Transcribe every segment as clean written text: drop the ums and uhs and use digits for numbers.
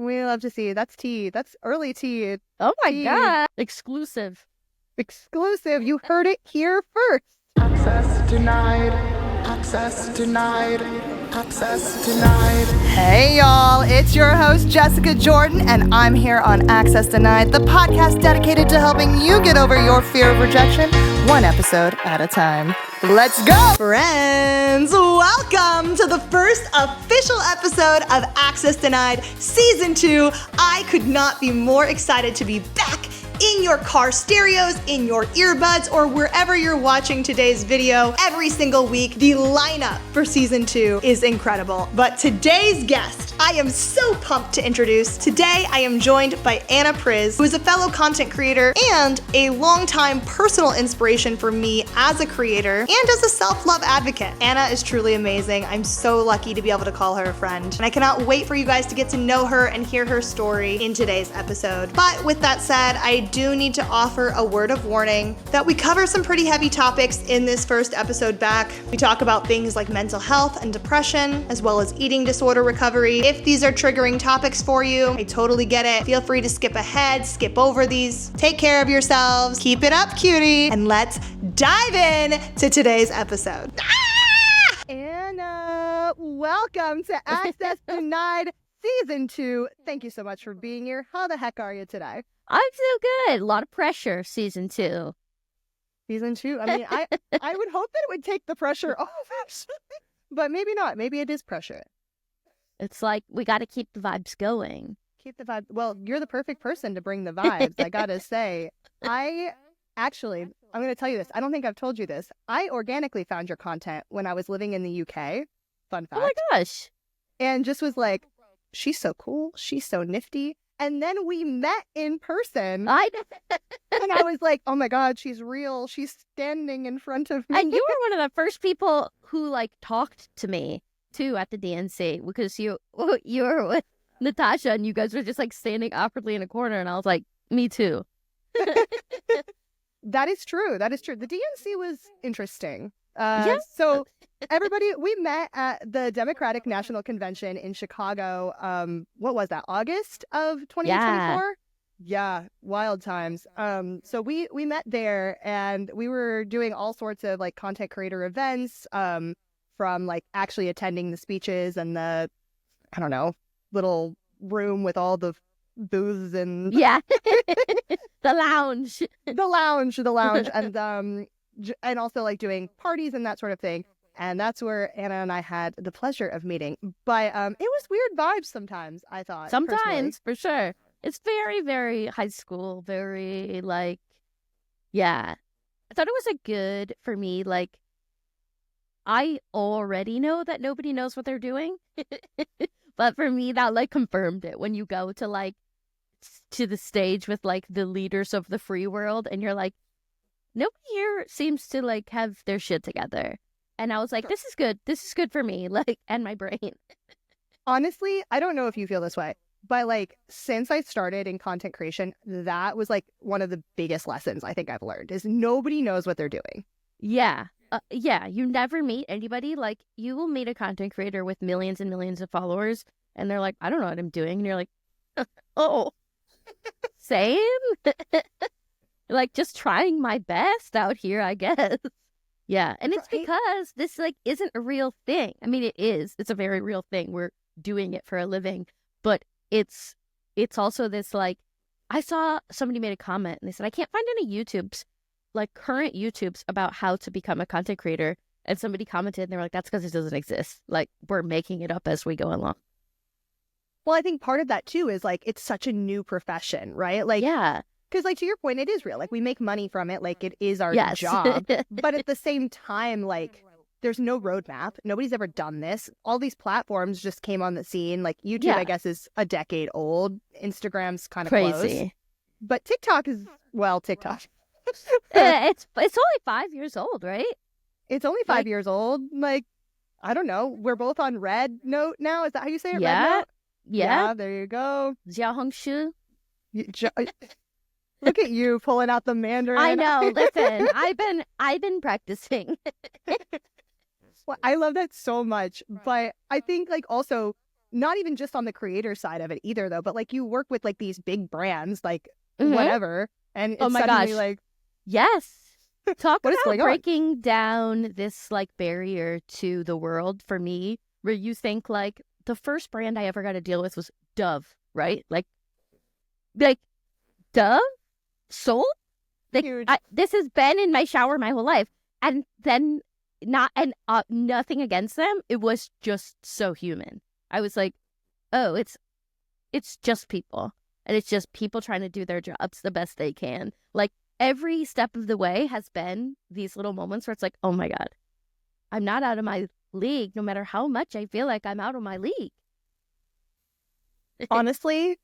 We love to see. That's tea. That's early tea. Oh my Tea. God. Exclusive. Exclusive. You heard it here first. Access denied. Access denied. Access denied. Hey y'all, it's your host Jessica Jordan, and I'm here on Access Denied, the podcast dedicated to helping you get over your fear of rejection, one episode at a time. Let's go! Friends, welcome to the first official episode of Access Denied Season 2. I could not be more excited to be back in your car stereos, in your earbuds, or wherever you're watching today's video every single week. The lineup for Season 2 is incredible. But today's guest, I am so pumped to introduce. Today, I am joined by Przy, who is a fellow content creator and a longtime personal inspiration for me as a creator and as a self-love advocate. Anna is truly amazing. I'm so lucky to be able to call her a friend. And I cannot wait for you guys to get to know her and hear her story in today's episode. But with that said, I do need to offer a word of warning that we cover some pretty heavy topics in this first episode back. We talk about things like mental health and depression, as well as eating disorder recovery. If these are triggering topics for you, I totally get it. Feel free to skip ahead, skip over these. Take care of yourselves, keep it up, cutie, and let's dive in to today's episode. Anna, welcome to Access Denied Season 2. Thank you so much for being here. How the heck are you today? I'm so good. A lot of pressure, Season 2. Season 2? I mean, I would hope that it would take the pressure off, actually. But maybe not. Maybe it is pressure. It's like, we got to keep the vibes going. Keep the vibe. Well, you're the perfect person to bring the vibes, I gotta say. I'm going to tell you this. I don't think I've told you this. I organically found your content when I was living in the UK. Fun fact. Oh my gosh. And just was like, she's so cool. She's so nifty. And then we met in person. And I was like, oh my God, she's real. She's standing in front of me. And you were one of the first people who talked to me too at the DNC, because you were with Natasha and you guys were just standing awkwardly in a corner, and I was like, me too. That is true. The DNC was interesting. Yes. So everybody, we met at the Democratic National Convention in Chicago. What was that? August of 2024? Yeah, wild times. So we met there, and we were doing all sorts of content creator events, from actually attending the speeches and the, I don't know, little room with all the booths and yeah, the lounge, and also doing parties and that sort of thing. And that's where Anna and I had the pleasure of meeting. But it was weird vibes sometimes, I thought. Sometimes, personally. for sure. It's very, very high school, very yeah. I thought it was good for me. I already know that nobody knows what they're doing. But for me, that confirmed it when you go to to the stage with the leaders of the free world, and you're like, nobody here seems to have their shit together. And I was like, this is good. This is good for me, and my brain. Honestly, I don't know if you feel this way, but since I started in content creation, that was one of the biggest lessons I think I've learned is nobody knows what they're doing. Yeah. Yeah. You never meet anybody. You will meet a content creator with millions and millions of followers, and they're like, I don't know what I'm doing. And you're like, oh, same. Just trying my best out here, I guess. Yeah. And it's because this isn't a real thing. I mean, it is. It's a very real thing. We're doing it for a living. But it's also this I saw somebody made a comment and they said, I can't find any YouTubes, current YouTubes about how to become a content creator. And somebody commented and they were like, that's because it doesn't exist. We're making it up as we go along. Well, I think part of that too is it's such a new profession, right? Yeah. Because to your point, it is real. We make money from it. It is our Yes. job. But at the same time, there's no roadmap. Nobody's ever done this. All these platforms just came on the scene. YouTube, Yeah. I guess, is a decade old. Instagram's kind of Crazy. close. But TikTok is, TikTok. It's only 5 years old, right? It's only 5 years old. I don't know. We're both on Red Note now. Is that how you say it? Yeah. Red Note? Yeah. Yeah, there you go. Jiaohongshu. Look at you pulling out the Mandarin. I know. Listen, I've been practicing. Well, I love that so much. But I think also not even just on the creator side of it either, though, but like you work with like these big brands, like Mhm. whatever, and it's Oh my suddenly gosh. like, Yes. Talk what is about going on? breaking down this like barrier to the world for me, where you think like the first brand I ever got to deal with was Dove, right? Like Dove, soap. Like Huge. this has been in my shower my whole life, and then nothing against them. It was just so human. I was like, oh, it's just people, and it's just people trying to do their jobs the best they can. Like every step of the way has been these little moments where it's like, oh my God, I'm not out of my league, no matter how much I feel like I'm out of my league. Honestly,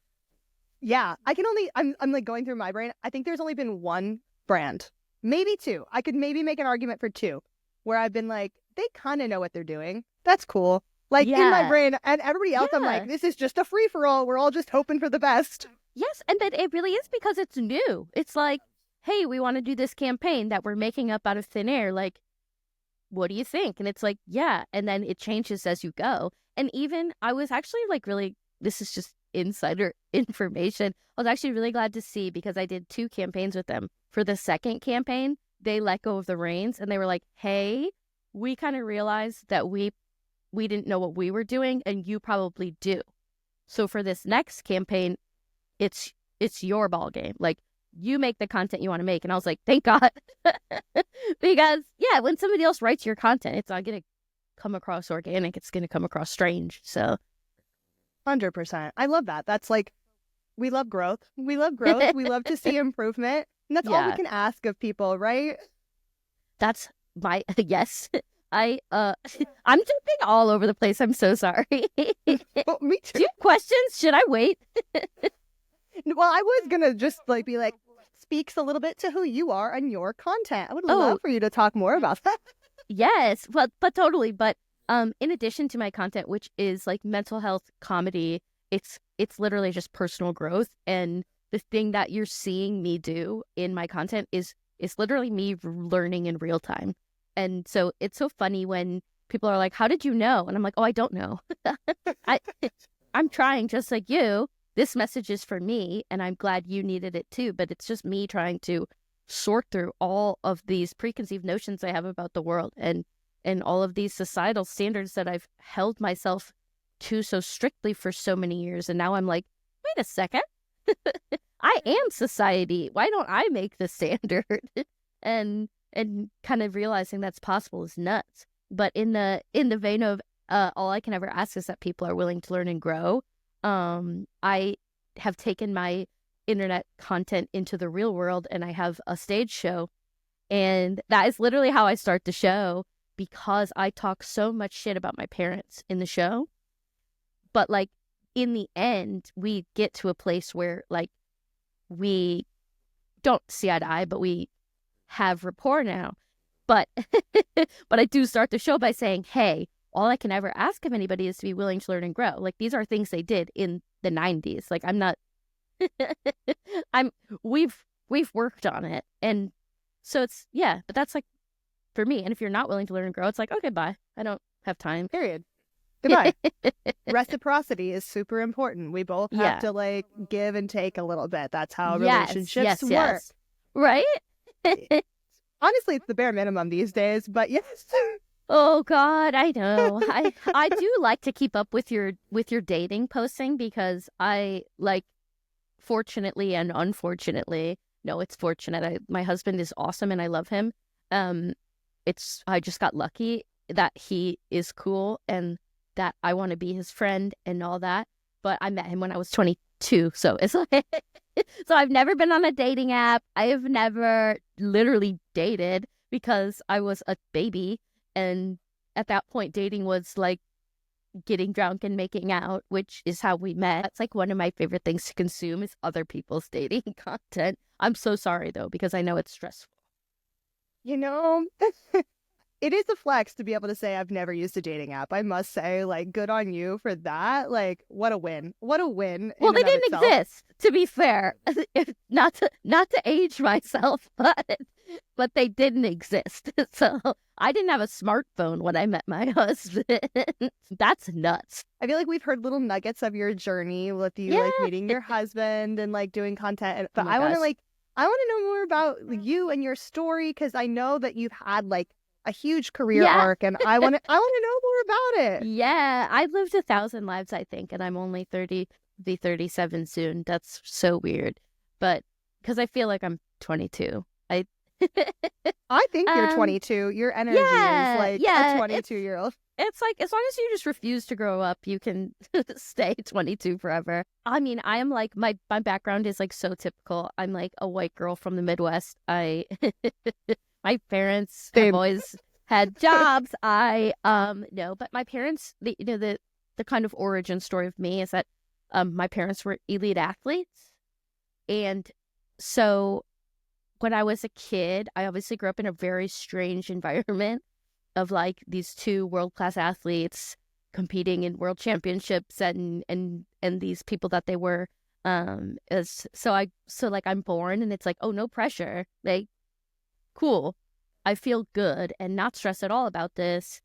yeah, I'm like going through my brain. I think there's only been one brand, maybe two. I could maybe make an argument for two where I've been like, they kind of know what they're doing. That's cool. Like in my Yeah. brain, and everybody else, I'm like, Yeah. this is just a free for all. We're all just hoping for the best. Yes, and but it really is because it's new. It's like, hey, we want to do this campaign that we're making up out of thin air. Like, what do you think? And it's like, yeah. And then it changes as you go. And even I was actually like really, this is just insider information. I was actually really glad to see, because I did 2 campaigns with them. For the second campaign, they let go of the reins and they were like, hey, we kind of realized that we didn't know what we were doing, and you probably do. So for this next campaign, it's your ball game. Like, you make the content you want to make. And I was like, thank God. Because yeah, when somebody else writes your content, it's not going to come across organic. It's going to come across strange. So 100%. I love that. That's like, we love growth. We love growth. We love to see improvement. And that's all we Yeah. can ask of people, right? that's my yes. I'm jumping all over the place. I'm so sorry. Do Well, me too. you have questions? Should I wait? Well, I was gonna just like be like, speaks a little bit to who you are and your content. I would Oh. love for you to talk more about that. Yes, but totally. But in addition to my content, which is like mental health comedy, it's literally just personal growth. And the thing that you're seeing me do in my content is literally me learning in real time. And so it's so funny when people are like, "How did you know?" And I'm like, "Oh, I don't know. I'm trying just like you. This message is for me, and I'm glad you needed it too. But it's just me trying to sort through all of these preconceived notions I have about the world and all of these societal standards that I've held myself to so strictly for so many years. And now I'm like, wait a second. I am society. Why don't I make the standard?" and kind of realizing that's possible is nuts. But in the vein of all I can ever ask is that people are willing to learn and grow. I have taken my internet content into the real world, and I have a stage show, and that is literally how I start the show, because I talk so much shit about my parents in the show. But like in the end, we get to a place where like we don't see eye to eye, but we have rapport now. But but I do start the show by saying, hey, all I can ever ask of anybody is to be willing to learn and grow. Like, these are things they did in the 90s. Like, I'm not we've worked on it. And so it's, yeah, but that's like for me. And if you're not willing to learn and grow, it's like, okay, bye. I don't have time. Period. Goodbye. Reciprocity is super important. We both have Yeah. to like give and take a little bit. That's how Yes, relationships work. yes. Right? Honestly, it's the bare minimum these days, but yes. Oh God, I know. I do like to keep up with your dating posting, because I like, fortunately and unfortunately, no, it's fortunate. My husband is awesome and I love him. I just got lucky that he is cool and that I want to be his friend and all that. But I met him when I was 22, so it's like, so I've never been on a dating app. I have never literally dated because I was a baby. And at that point, dating was like getting drunk and making out, which is how we met. That's like one of my favorite things to consume is other people's dating content. I'm so sorry though, because I know it's stressful. You know, it is a flex to be able to say I've never used a dating app. I must say, like, good on you for that. Like, what a win. What a win. Well, in they and of didn't itself. exist, to be fair. Not to age myself, but they didn't exist. So I didn't have a smartphone when I met my husband. That's nuts. I feel like we've heard little nuggets of your journey with you, like, meeting your husband and, like, doing content. But I want to know more about you and your story, because I know that you've had, like, a huge career arc, and I want to know more about it. Yeah, I've lived 1,000 lives, I think, and I'm only 30, be 37 soon. That's so weird. But because I feel like I'm 22. I think you're 22. Your energy is like a 22-year-old. It's like, as long as you just refuse to grow up, you can stay 22 forever. I mean, I am like, my background is like so typical. I'm like a white girl from the Midwest. My parents have always had jobs. No, but my parents, the kind of origin story of me is that my parents were elite athletes. And so when I was a kid, I obviously grew up in a very strange environment of like these two world-class athletes competing in world championships and these people that they were so I'm born and it's like, oh, no pressure, like, cool, I feel good and not stressed at all about this.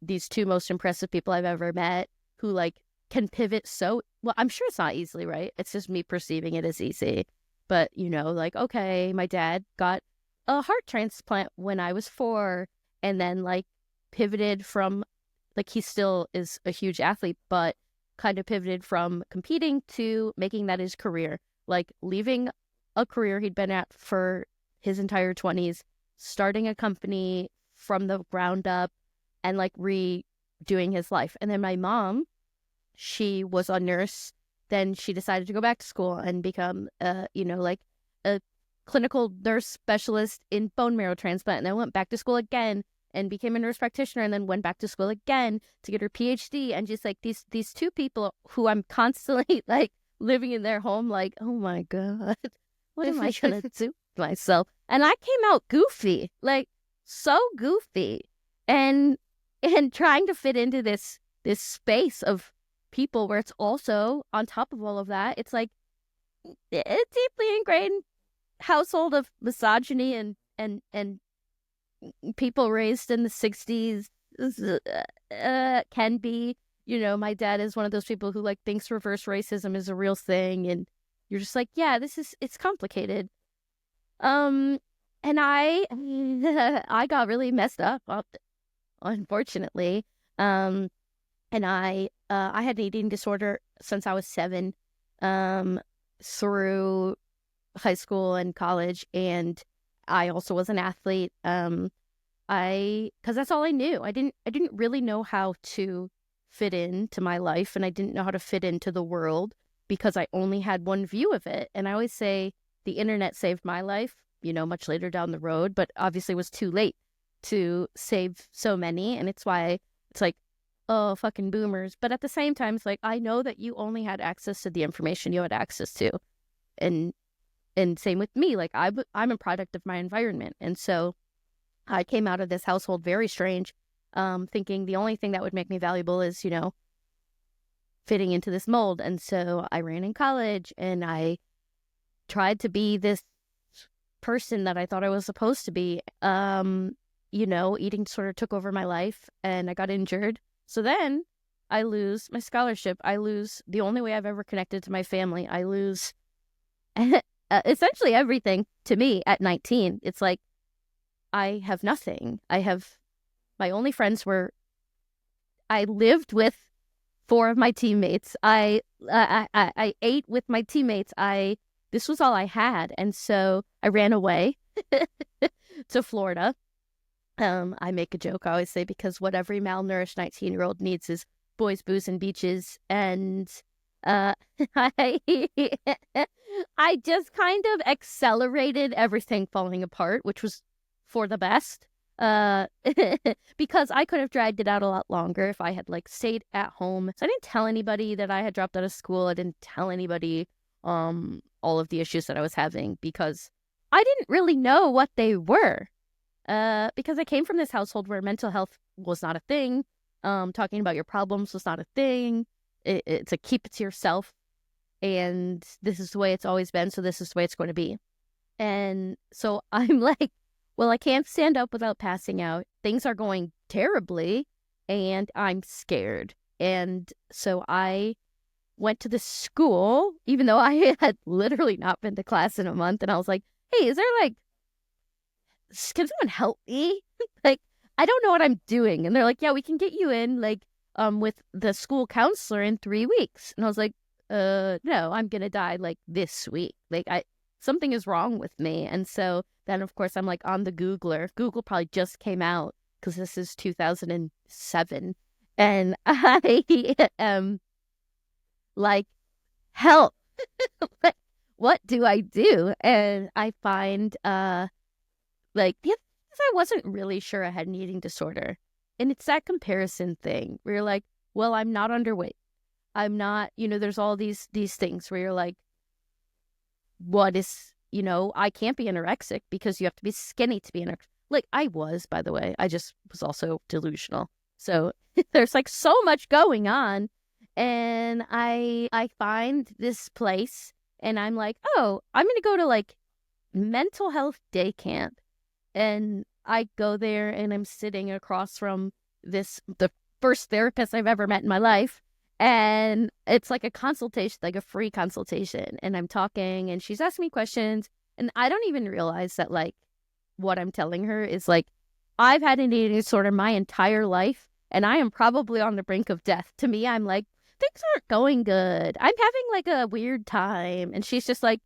These two most impressive people I've ever met who like can pivot so well. I'm sure it's not easily, right? It's just me perceiving it as easy. But, like, okay, my dad got a heart transplant when I was 4 and then, like, pivoted from, like, he still is a huge athlete, but kind of pivoted from competing to making that his career. Like, leaving a career he'd been at for his entire 20s, starting a company from the ground up and, like, redoing his life. And then my mom, she was a nurse. Then she decided to go back to school and become, like a clinical nurse specialist in bone marrow transplant. And then went back to school again and became a nurse practitioner and then went back to school again to get her PhD. And just like these two people who I'm constantly like living in their home, like, oh my God, what am I going to do with myself? And I came out goofy, like so goofy and trying to fit into this space of people where it's also on top of all of that, it's like a deeply ingrained household of misogyny and people raised in the 60s can be, my dad is one of those people who like thinks reverse racism is a real thing, and you're just like, yeah, it's complicated. And I got really messed up, unfortunately. And I had an eating disorder since I was 7, through high school and college, and I also was an athlete. Because that's all I knew. I didn't really know how to fit into my life, and I didn't know how to fit into the world because I only had one view of it. And I always say the internet saved my life, much later down the road, but obviously it was too late to save so many, and it's why it's like, oh, fucking boomers. But at the same time, it's like, I know that you only had access to the information you had access to. And same with me. Like, I'm a product of my environment. And so I came out of this household very strange, thinking the only thing that would make me valuable is, fitting into this mold. And so I ran in college and I tried to be this person that I thought I was supposed to be. Eating sort of took over my life and I got injured. So then I lose my scholarship. I lose the only way I've ever connected to my family. I lose essentially everything to me at 19. It's like I have nothing. My only friends were, I lived with 4 of my teammates. I ate with my teammates. This was all I had. And so I ran away to Florida. I make a joke, I always say, because what every malnourished 19-year-old needs is boys, booze, and beaches. And I just kind of accelerated everything falling apart, which was for the best. Because I could have dragged it out a lot longer if I had like stayed at home. So I didn't tell anybody that I had dropped out of school. I didn't tell anybody all of the issues that I was having because I didn't really know what they were. because I came from this household where mental health was not a thing. Talking about your problems was not a thing. It's a keep it to yourself. And this is the way it's always been. So this is the way it's going to be. And so I'm like, well, I can't stand up without passing out. Things are going terribly and I'm scared. And so I went to the school, even though I had literally not been to class in a month. And I was like, hey, is there like, can someone help me? Like, I don't know what I'm doing. And they're like, yeah, we can get you in like with the school counselor in 3 weeks. And I was like, no, I'm going to die like this week. Like something is wrong with me. And so then, of course, I'm like on the Googler. Google probably just came out because this is 2007. And I am like, help. Like, what do I do? And I find, like, yeah, I wasn't really sure I had an eating disorder. And it's that comparison thing where you're like, well, I'm not underweight. I'm not, there's all these things where you're like, what is, I can't be anorexic because you have to be skinny to be anorexic. Like I was, by the way, I just was also delusional. So there's like so much going on. And I find this place and I'm like, oh, I'm going to go to like mental health day camp. And I go there and I'm sitting across from the first therapist I've ever met in my life. And it's like a consultation, like a free consultation. And I'm talking and she's asking me questions. And I don't even realize that like what I'm telling her is like, I've had an eating disorder my entire life. And I am probably on the brink of death. To me, I'm like, things aren't going good. I'm having like a weird time. And she's just like,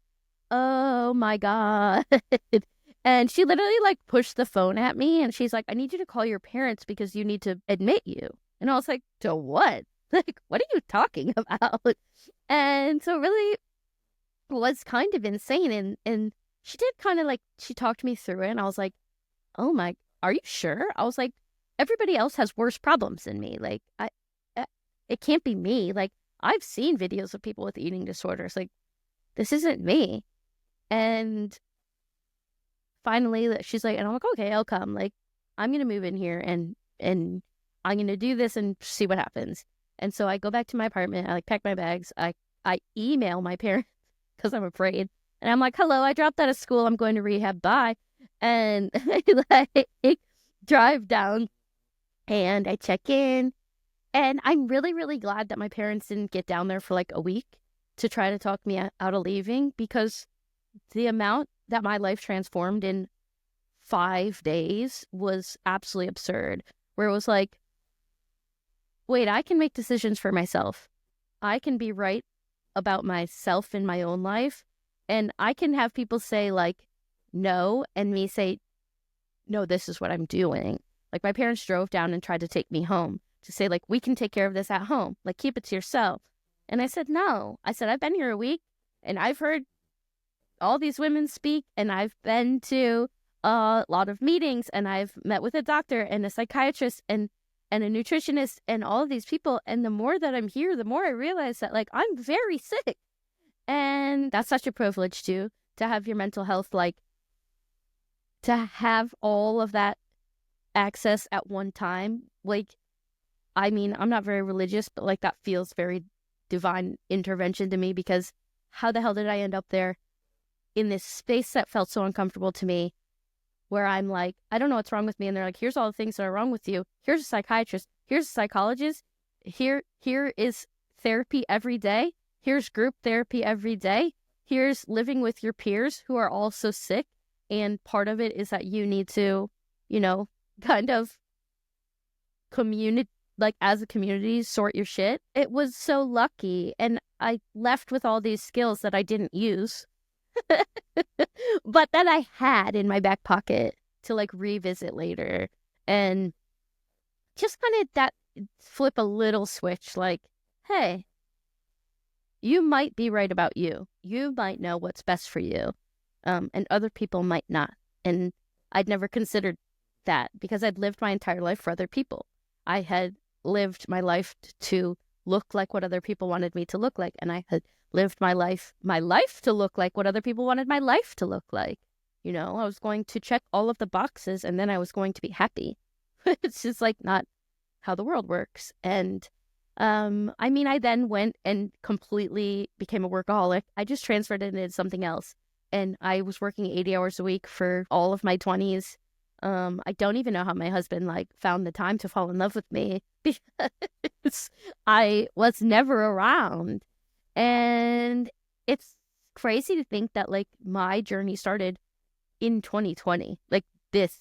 oh my God. And she literally like pushed the phone at me. And she's like, I need you to call your parents because you need to admit you. And I was like, to what? Like, what are you talking about? And so really was kind of insane. And she did kind of like, she talked me through it. And I was like, oh my, are you sure? I was like, everybody else has worse problems than me. Like, it can't be me. Like, I've seen videos of people with eating disorders. Like, this isn't me. And finally, she's like, and I'm like, okay, I'll come. Like, I'm going to move in here and I'm going to do this and see what happens. And so I go back to my apartment. I like pack my bags. I email my parents because I'm afraid. And I'm like, hello, I dropped out of school. I'm going to rehab. Bye. And I like drive down and I check in. And I'm really, really glad that my parents didn't get down there for like a week to try to talk me out of leaving, because the amount that my life transformed in 5 days was absolutely absurd. Where it was like, wait, I can make decisions for myself. I can be right about myself in my own life. And I can have people say like, no, and me say, no, this is what I'm doing. Like my parents drove down and tried to take me home to say like, we can take care of this at home. Like, keep it to yourself. And I said, no. I said, I've been here a week and I've heard all these women speak and I've been to a lot of meetings and I've met with a doctor and a psychiatrist and a nutritionist and all of these people. And the more that I'm here, the more I realize that like, I'm very sick. And that's such a privilege too, to have your mental health, like to have all of that access at one time. Like, I mean, I'm not very religious, but like that feels very divine intervention to me, because how the hell did I end up there in this space that felt so uncomfortable to me, where I'm like, I don't know what's wrong with me. And they're like, here's all the things that are wrong with you. Here's a psychiatrist. Here's a psychologist. Here is therapy every day. Here's group therapy every day. Here's living with your peers who are also sick. And part of it is that you need to, kind of like as a community, sort your shit. It was so lucky. And I left with all these skills that I didn't use, but that I had in my back pocket to like revisit later. And just kind of that flip a little switch, like, hey, you might be right about you. You might know what's best for you. And other people might not. And I'd never considered that because I'd lived my entire life for other people. I had lived my life to look like what other people wanted me to look like. And I had lived my life to look like what other people wanted my life to look like. I was going to check all of the boxes and then I was going to be happy. It's just like not how the world works. And I then went and completely became a workaholic. I just transferred it into something else. And I was working 80 hours a week for all of my 20s. I don't even know how my husband found the time to fall in love with me because I was never around. And it's crazy to think that my journey started in 2020, this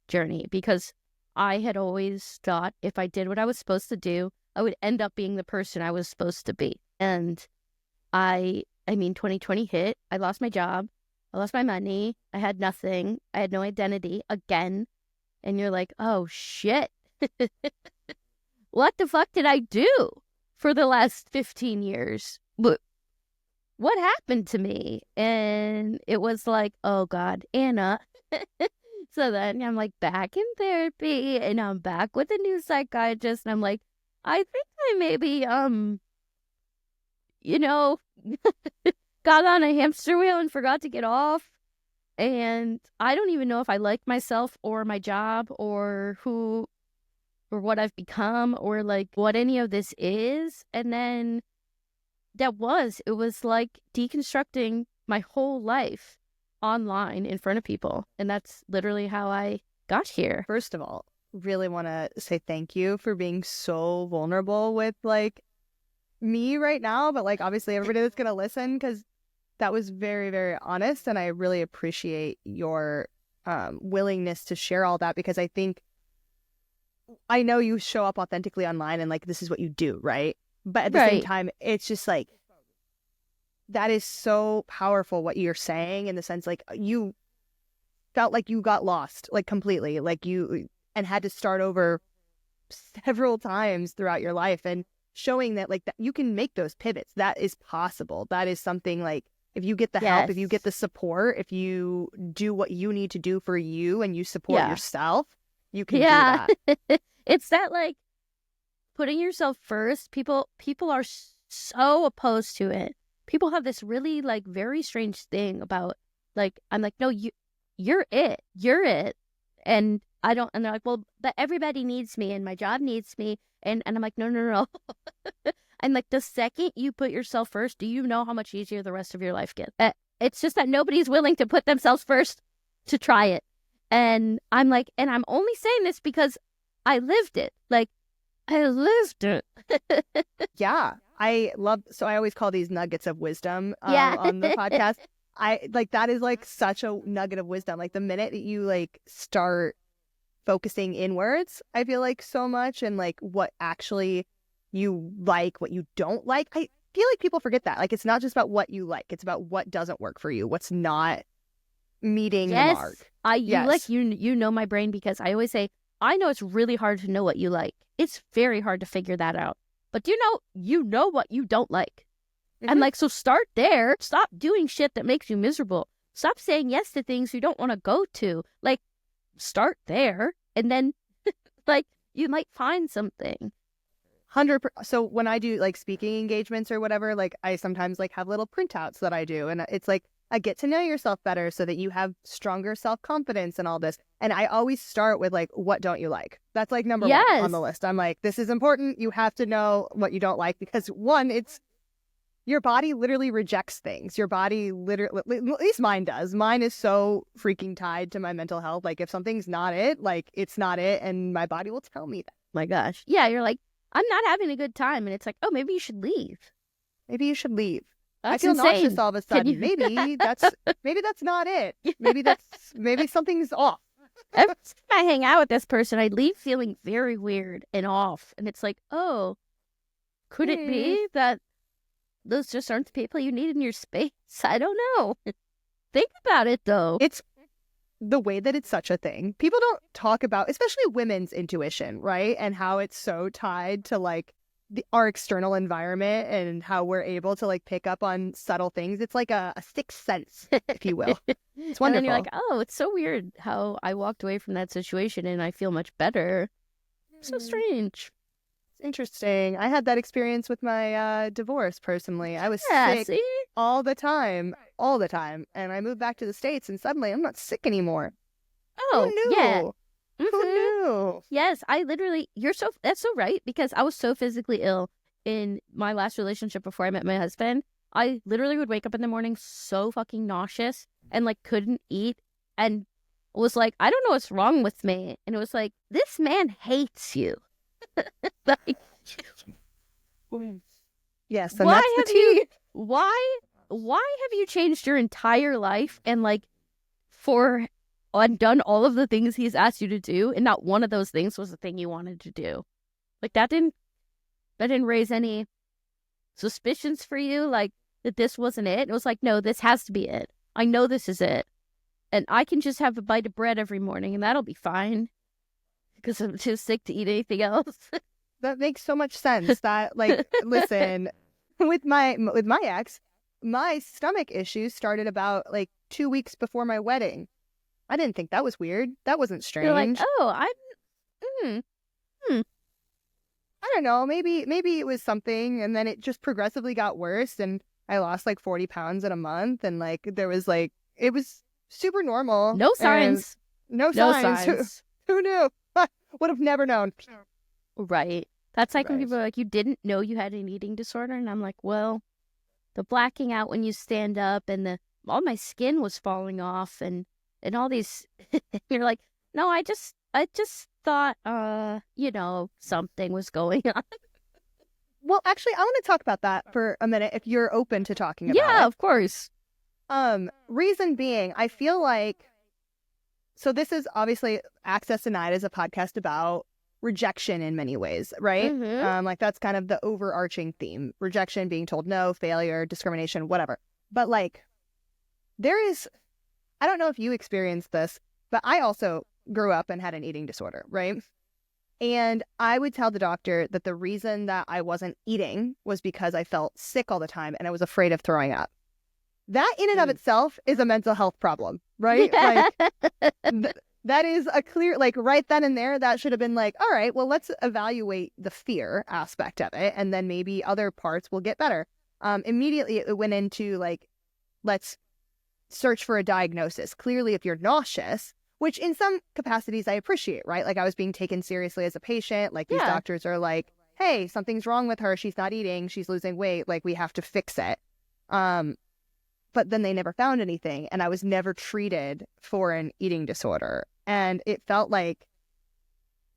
journey, because I had always thought if I did what I was supposed to do, I would end up being the person I was supposed to be. And 2020 hit. I lost my job. I lost my money. I had nothing. I had no identity again. And you're like, oh, shit. What the fuck did I do for the last 15 years? What happened to me? And it was like, oh, God, Anna. So then I'm back in therapy and I'm back with a new psychiatrist. And I'm like, I think I maybe, got on a hamster wheel and forgot to get off. And I don't even know if I like myself or my job or who or what I've become or what any of this is. And then it was deconstructing my whole life online in front of people. And that's literally how I got here. First of all, really want to say thank you for being so vulnerable with me right now, but obviously everybody that's gonna listen, because that was very, very honest, and I really appreciate your willingness to share all that, because I know you show up authentically online and this is what you do, right? But at the same time, it's just that is so powerful what you're saying, in the sense you felt like you got lost completely, and had to start over several times throughout your life, and showing that that you can make those pivots. That is possible. That is something if you get the help, if you get the support, if you do what you need to do for you and you support yourself, you can do that. It's that putting yourself first. People are so opposed to it. People have this really very strange thing about I'm no, you're it. And I don't, and they're like, well, but everybody needs me and my job needs me. And I'm like, no. I'm the second you put yourself first, do you know how much easier the rest of your life gets? It's just that nobody's willing to put themselves first to try it. And I'm and I'm only saying this because I lived it. I lived it. Yeah. I always call these nuggets of wisdom on the podcast. That is such a nugget of wisdom. The minute that you start focusing inwards, I feel so much, and what actually you what you don't like. I feel people forget that. It's not just about what you like. It's about what doesn't work for you. What's not meeting the mark. You know my brain, because I always say, I know it's really hard to know what you like. It's very hard to figure that out. But you know what you don't like. Mm-hmm. And so start there. Stop doing shit that makes you miserable. Stop saying yes to things you don't want to go to. Start there, and then you might find something. 100%. So when I do speaking engagements or whatever, I sometimes have little printouts that I do, and it's I get to know yourself better so that you have stronger self-confidence and all this. And I always start with what don't you like? That's number one on the list. I'm this is important. You have to know what you don't like, because one, it's your body literally rejects things. Your body literally, at least mine does. Mine is so freaking tied to my mental health. If something's not it, it's not it. And my body will tell me that. My gosh. Yeah, you're I'm not having a good time. And it's oh, maybe you should leave. Maybe you should leave. That's I feel insane. nauseous all of a sudden. Maybe that's not it. Maybe something's off. Every time I hang out with this person, I leave feeling very weird and off. And it's oh, could it be that those just aren't the people you need in your space? I don't know. Think about it, though. It's the way that it's such a thing. People don't talk about, especially women's intuition, right? And how it's so tied to our external environment and how we're able to pick up on subtle things. It's a sixth sense, if you will. It's wonderful. And then you're oh, it's so weird how I walked away from that situation and I feel much better. So strange. It's interesting. I had that experience with my divorce personally. I was sick all the time. all the time. And I moved back to the States and suddenly I'm not sick anymore. Oh, Who knew? yeah. Who knew? Yes, I literally, that's so right, because I was so physically ill in my last relationship before I met my husband. I literally would wake up in the morning so fucking nauseous and like couldn't eat and was like, I don't know what's wrong with me. And it was like, this man hates you. Like, Yes, and that's the tea. why have you changed your entire life and like done all of the things he's asked you to do, and not one of those things was the thing you wanted to do? Like that didn't raise any suspicions for you, like that this wasn't it? It was like, no, this has to be it. I know this is it. And I can just have a bite of bread every morning and that'll be fine because I'm too sick to eat anything else. That makes so much sense. That, like, listen, with my ex, my stomach issues started about like 2 weeks before my wedding. I didn't think that was weird. That wasn't strange. You're like, oh, I don't know. Maybe it was something, and then it just progressively got worse, and I lost like 40 pounds in a month, and like there was like, it was super normal. no signs. No No signs. signs. Who knew? Would have never known. Right. That's like when Right. people are like, you didn't know you had an eating disorder? And I'm like, well, the blacking out when you stand up and all my skin was falling off and all these, you're like, no, I just thought, something was going on. Well, actually, I want to talk about that for a minute if you're open to talking about Yeah, it. of course. Reason being, I feel like, so this is obviously Access Denied is a podcast about rejection in many ways, right? Mhm. Like that's kind of the overarching theme. Rejection, being told no, failure, discrimination, whatever. But like I don't know if you experienced this, but I also grew up and had an eating disorder, right? And I would tell the doctor that the reason that I wasn't eating was because I felt sick all the time and I was afraid of throwing up. That in and of itself is a mental health problem, right? Like that is a clear, like right then and there, that should have been like, all right, well, let's evaluate the fear aspect of it. And then maybe other parts will get better. Immediately it went into like, let's search for a diagnosis. Clearly, if you're nauseous, which in some capacities I appreciate, right? Like I was being taken seriously as a patient. Like these Yeah. doctors are like, hey, something's wrong with her. She's not eating. She's losing weight. Like we have to fix it. But then they never found anything. And I was never treated for an eating disorder. And it felt like,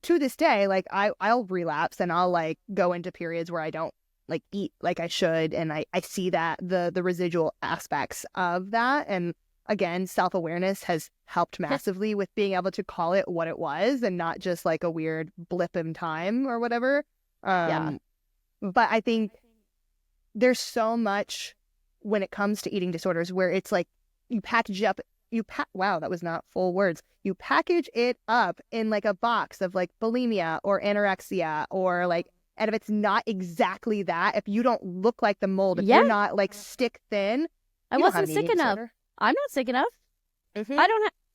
to this day, like I'll relapse and I'll like go into periods where I don't like eat like I should. And I see that the residual aspects of that. And again, self-awareness has helped massively with being able to call it what it was and not just like a weird blip in time or whatever. Yeah. But I think there's so much when it comes to eating disorders where it's like you package up, wow, that was not full words. You package it up in like a box of like bulimia or anorexia or like, and if it's not exactly that, if you don't look like the mold, if Yeah. you're not like stick thin, I you don't have wasn't an sick eating enough. disorder. I'm not sick enough. Mhm.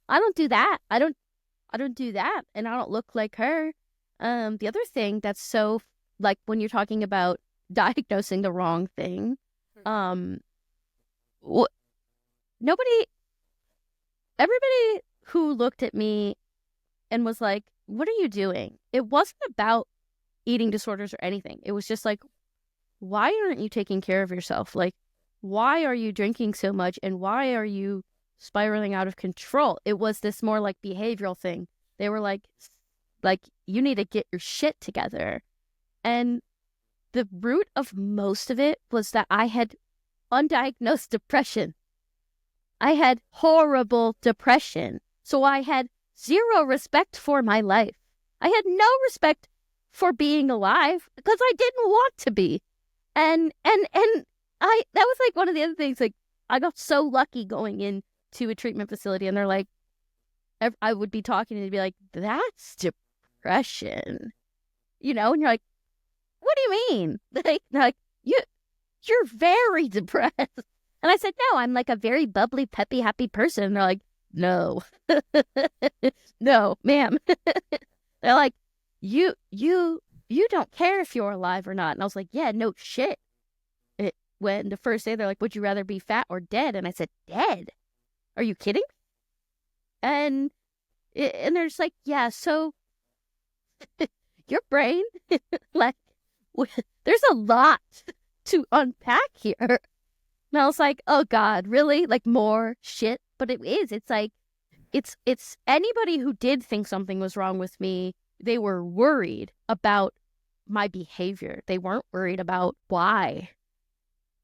I don't do that. I don't do that, and I don't look like her. The other thing that's so like when you're talking about diagnosing the wrong thing, everybody who looked at me and was like, "What are you doing?" It wasn't about eating disorders or anything. It was just like, "Why aren't you taking care of yourself? Like, why are you drinking so much, and why are you spiraling out of control?" It was this more like behavioral thing. They were like you need to get your shit together. And the root of most of it was that I had undiagnosed depression. I had horrible depression. So I had zero respect for my life. I had no respect for being alive because I didn't want to be. And that was like one of the other things, like I got so lucky going into a treatment facility and they're like, I would be talking and they'd be like, that's depression, and you're like, what do you mean? Like you're very depressed. And I said, no, I'm like a very bubbly, peppy, happy person. And they're like, no, no, ma'am. They're like, you don't care if you're alive or not. And I was like, yeah, no shit. when the first day they're like, would you rather be fat or dead? And I said, dead? Are you kidding? And they're just like, yeah, so your brain, like, there's a lot to unpack here. And I was like, oh God, really? Like more shit? But it is. It's like, it's anybody who did think something was wrong with me, they were worried about my behavior. They weren't worried about why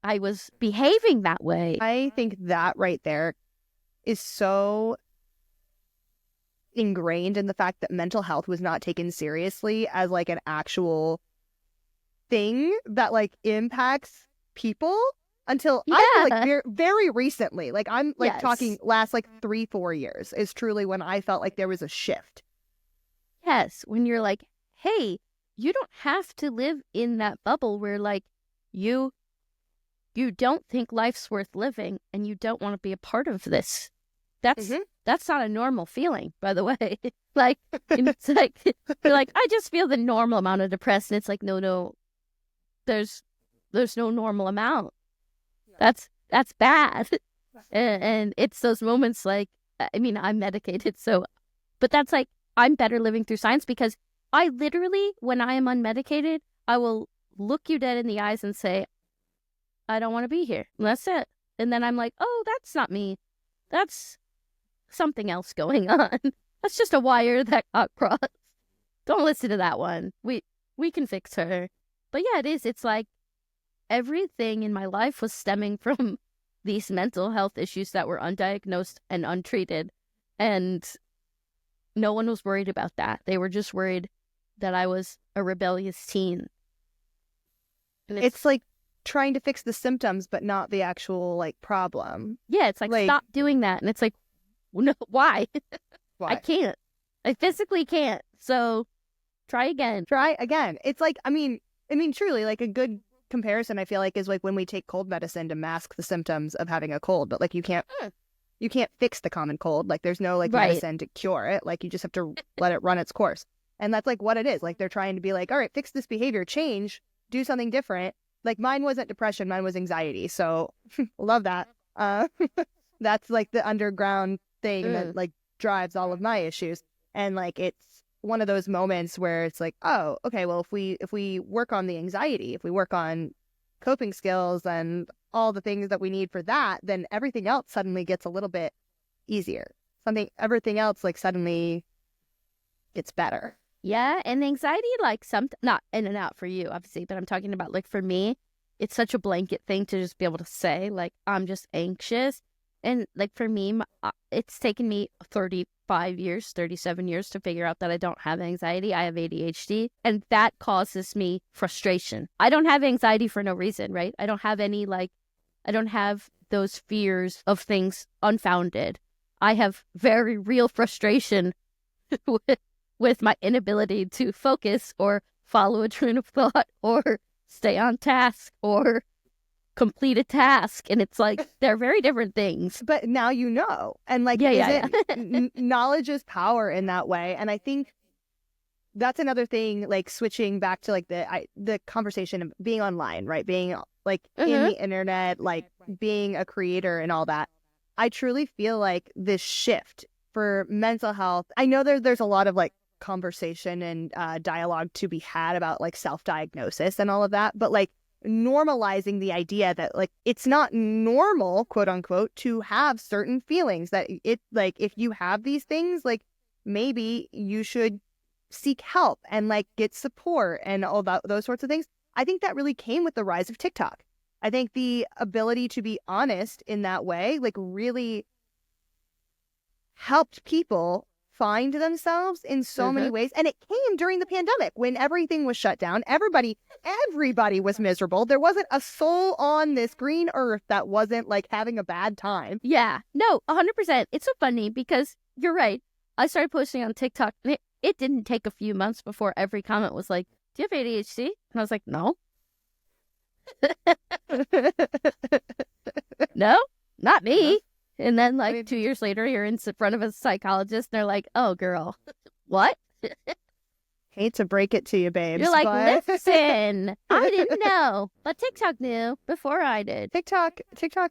I was behaving that way. I think that right there is so ingrained in the fact that mental health was not taken seriously as like an actual thing that like impacts people until I feel like very, very recently. Like I'm like talking last like 3-4 years is truly when I felt like there was a shift. Yes, when you're like, hey, you don't have to live in that bubble where like you don't think life's worth living and you don't want to be a part of this. That's not a normal feeling, by the way. Like, it's like, you're like, I just feel the normal amount of depressed. And it's like, no, there's no normal amount. That's bad. And it's those moments like, I mean, I'm medicated, so, but that's like, I'm better living through science because I literally, when I am unmedicated, I will look you dead in the eyes and say, I don't want to be here. And that's it. And then I'm like, oh, that's not me. That's something else going on. That's just a wire that got crossed. Don't listen to that one. We can fix her. But yeah, it is. It's like everything in my life was stemming from these mental health issues that were undiagnosed and untreated. And no one was worried about that. They were just worried that I was a rebellious teen. And it's like trying to fix the symptoms, but not the actual like problem. Yeah, it's like stop doing that. And it's like, no, why? Why? I can't. I physically can't. So try again. It's like, I mean, truly, like a good comparison, I feel like, is like when we take cold medicine to mask the symptoms of having a cold, but like you can't fix the common cold. Like there's no like medicine to cure it. Like you just have to let it run its course. And that's like what it is. Like they're trying to be like, all right, fix this behavior, change, do something different. Like mine wasn't depression, mine was anxiety. So love that. That's like the underground thing that like drives all of my issues. And like it's one of those moments where it's like, oh, okay, well, if we work on the anxiety, if we work on coping skills and all the things that we need for that, then everything else suddenly gets a little bit easier. Everything else like suddenly gets better. Yeah, and anxiety, like not in and out for you, obviously, but I'm talking about like for me, it's such a blanket thing to just be able to say like I'm just anxious. And like for me, it's taken me 37 years to figure out that I don't have anxiety. I have ADHD, and that causes me frustration. I don't have anxiety for no reason, right? I don't have any I don't have those fears of things unfounded. I have very real frustration with my inability to focus or follow a train of thought or stay on task or complete a task. And it's like, they're very different things. But now you know. And like, knowledge is power in that way. And I think that's another thing, like switching back to like the conversation of being online, right? Being like in the internet, like being a creator and all that. I truly feel like this shift for mental health, I know there's a lot of like conversation and dialogue to be had about like self-diagnosis and all of that, but like normalizing the idea that like it's not normal, quote unquote, to have certain feelings, that it like if you have these things, like maybe you should seek help and like get support and all that, those sorts of things. I think that really came with the rise of TikTok. I think the ability to be honest in that way like really helped people find themselves in so many ways. And it came during the pandemic when everything was shut down. Everybody was miserable. There wasn't a soul on this green earth that wasn't like having a bad time. Yeah, no, 100%. It's so funny because you're right. I started posting on TikTok and it didn't take a few months before every comment was like, do you have ADHD? And I was like, no. No, not me. And then like 2 years later, you're in front of a psychologist and they're like, oh, girl, what? Hate to break it to you, babes. You're like, but... listen, I didn't know, but TikTok knew before I did. TikTok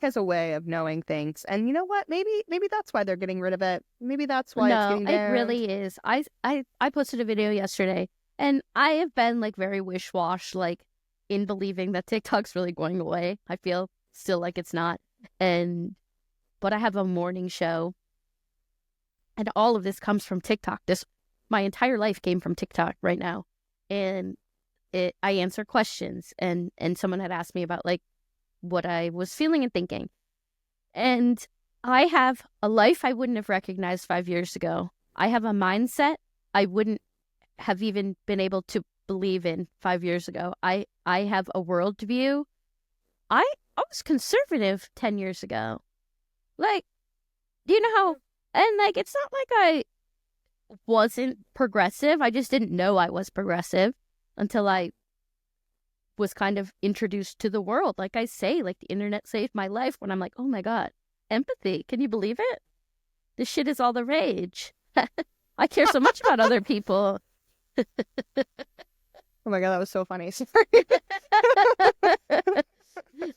has a way of knowing things, and you know what? Maybe that's why they're getting rid of it. Maybe that's why it's getting banned. It really is. I posted a video yesterday, and I have been like very wish-wash, like in believing that TikTok's really going away. I feel still like it's not, but I have a morning show, and all of this comes from TikTok. My entire life came from TikTok right now. And I answer questions, and someone had asked me about like what I was feeling and thinking. And I have a life I wouldn't have recognized 5 years ago. I have a mindset I wouldn't have even been able to believe in 5 years ago. I have a worldview. I was conservative 10 years ago. Like, do you know how, and like, it's not like I wasn't progressive. I just didn't know I was progressive until I was kind of introduced to the world. Like I say, like the internet saved my life when I'm like, oh my God, empathy. Can you believe it? This shit is all the rage. I care so much about other people. Oh my God, that was so funny. Sorry.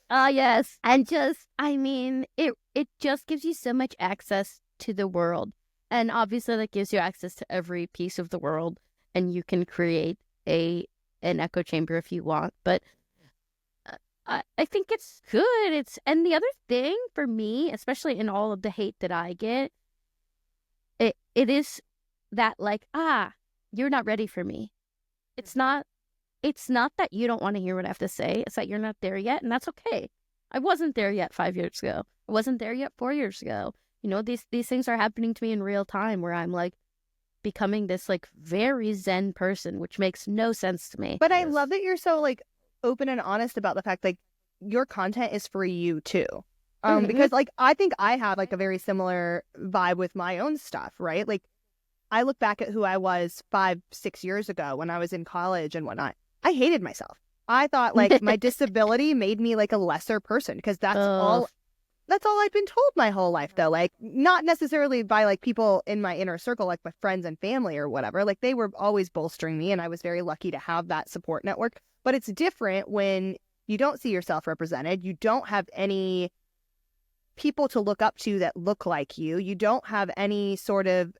Yes. And just, I mean, it just gives you so much access to the world. And obviously that gives you access to every piece of the world, and you can create an echo chamber if you want. But I think it's good. And the other thing for me, especially in all of the hate that I get, it is that like, you're not ready for me. It's not that you don't want to hear what I have to say. It's that you're not there yet, and that's okay. I wasn't there yet 5 years ago. I wasn't there yet 4 years ago. You know, these things are happening to me in real time, where I'm like becoming this like very zen person, which makes no sense to me. But I love that you're so like open and honest about the fact like your content is for you too. Because like I think I have like a very similar vibe with my own stuff, right? Like I look back at who I was 5-6 years ago when I was in college and whatnot. I hated myself. I thought like my disability made me like a lesser person, because that's all I've been told my whole life, though. Like, not necessarily by, like, people in my inner circle, like my friends and family or whatever. Like, they were always bolstering me, and I was very lucky to have that support network. But it's different when you don't see yourself represented. You don't have any people to look up to that look like you. You don't have any sort of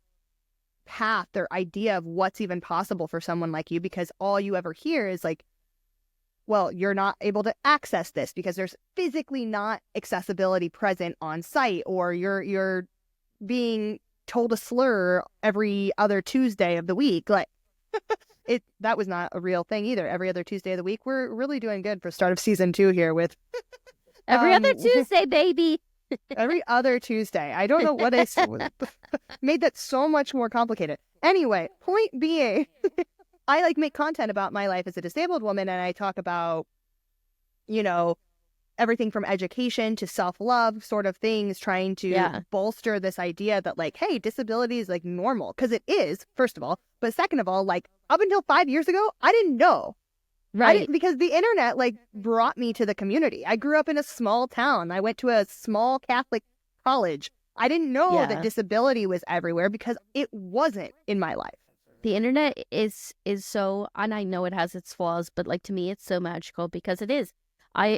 path or idea of what's even possible for someone like you, because all you ever hear is, like, well, you're not able to access this because there's physically not accessibility present on site, or you're being told a slur every other Tuesday of the week. Like that was not a real thing either. Every other Tuesday of the week. We're really doing good for start of season 2 here with every other Tuesday, baby. Every other Tuesday. I don't know what is made that so much more complicated. Anyway, point being, I like make content about my life as a disabled woman, and I talk about, you know, everything from education to self-love sort of things, trying to bolster this idea that like, hey, disability is like normal, because it is, first of all, but second of all, like up until 5 years ago, I didn't know. Right. Because the internet like brought me to the community. I grew up in a small town. I went to a small Catholic college. I didn't know that disability was everywhere because it wasn't in my life. The internet is so, and I know it has its flaws, but like to me, it's so magical because it is. I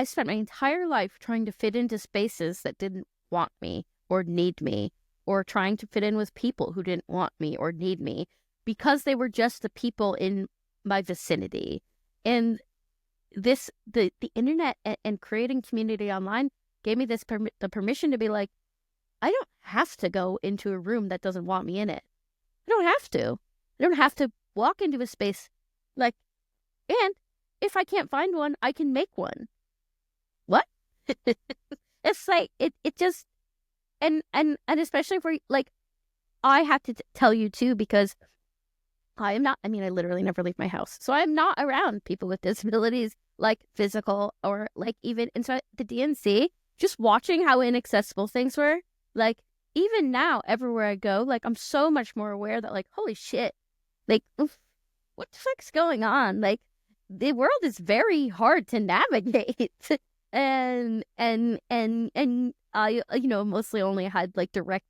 spent my entire life trying to fit into spaces that didn't want me or need me, or trying to fit in with people who didn't want me or need me because they were just the people in my vicinity. And the internet and creating community online gave me this the permission to be like, I don't have to go into a room that doesn't want me in it. I don't have to. I don't have to walk into a space like, and if I can't find one, I can make one. What? It's like it just and especially for like, I have to tell you too, because I am not, I mean, I literally never leave my house. So I'm not around people with disabilities, like physical or like even inside the DNC, just watching how inaccessible things were. Like even now, everywhere I go, like I'm so much more aware that like, holy shit, like what the fuck's going on? Like the world is very hard to navigate. and I, you know, mostly only had like direct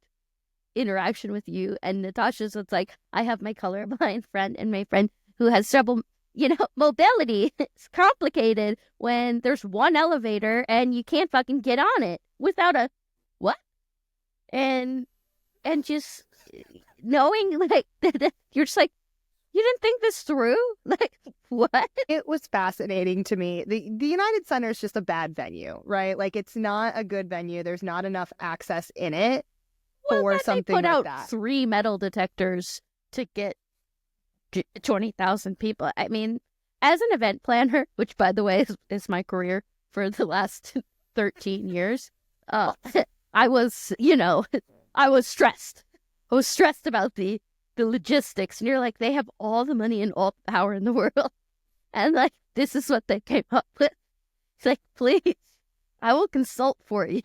interaction with you. And Natasha's, it's like, I have my colorblind friend and my friend who has trouble, mobility. It's complicated when there's one elevator and you can't fucking get on it without a what? And just knowing like that you're just like, you didn't think this through? Like, what? It was fascinating to me. The United Center is just a bad venue, right? Like, it's not a good venue. There's not enough access in it for something they put like out that. 3 metal detectors to get 20,000 people. I mean, as an event planner, which, by the way, is my career for the last 13 years, I was, I was stressed. I was stressed about the logistics, and you're like, they have all the money and all the power in the world, and like, this is what they came up with. It's like, please, I will consult for you.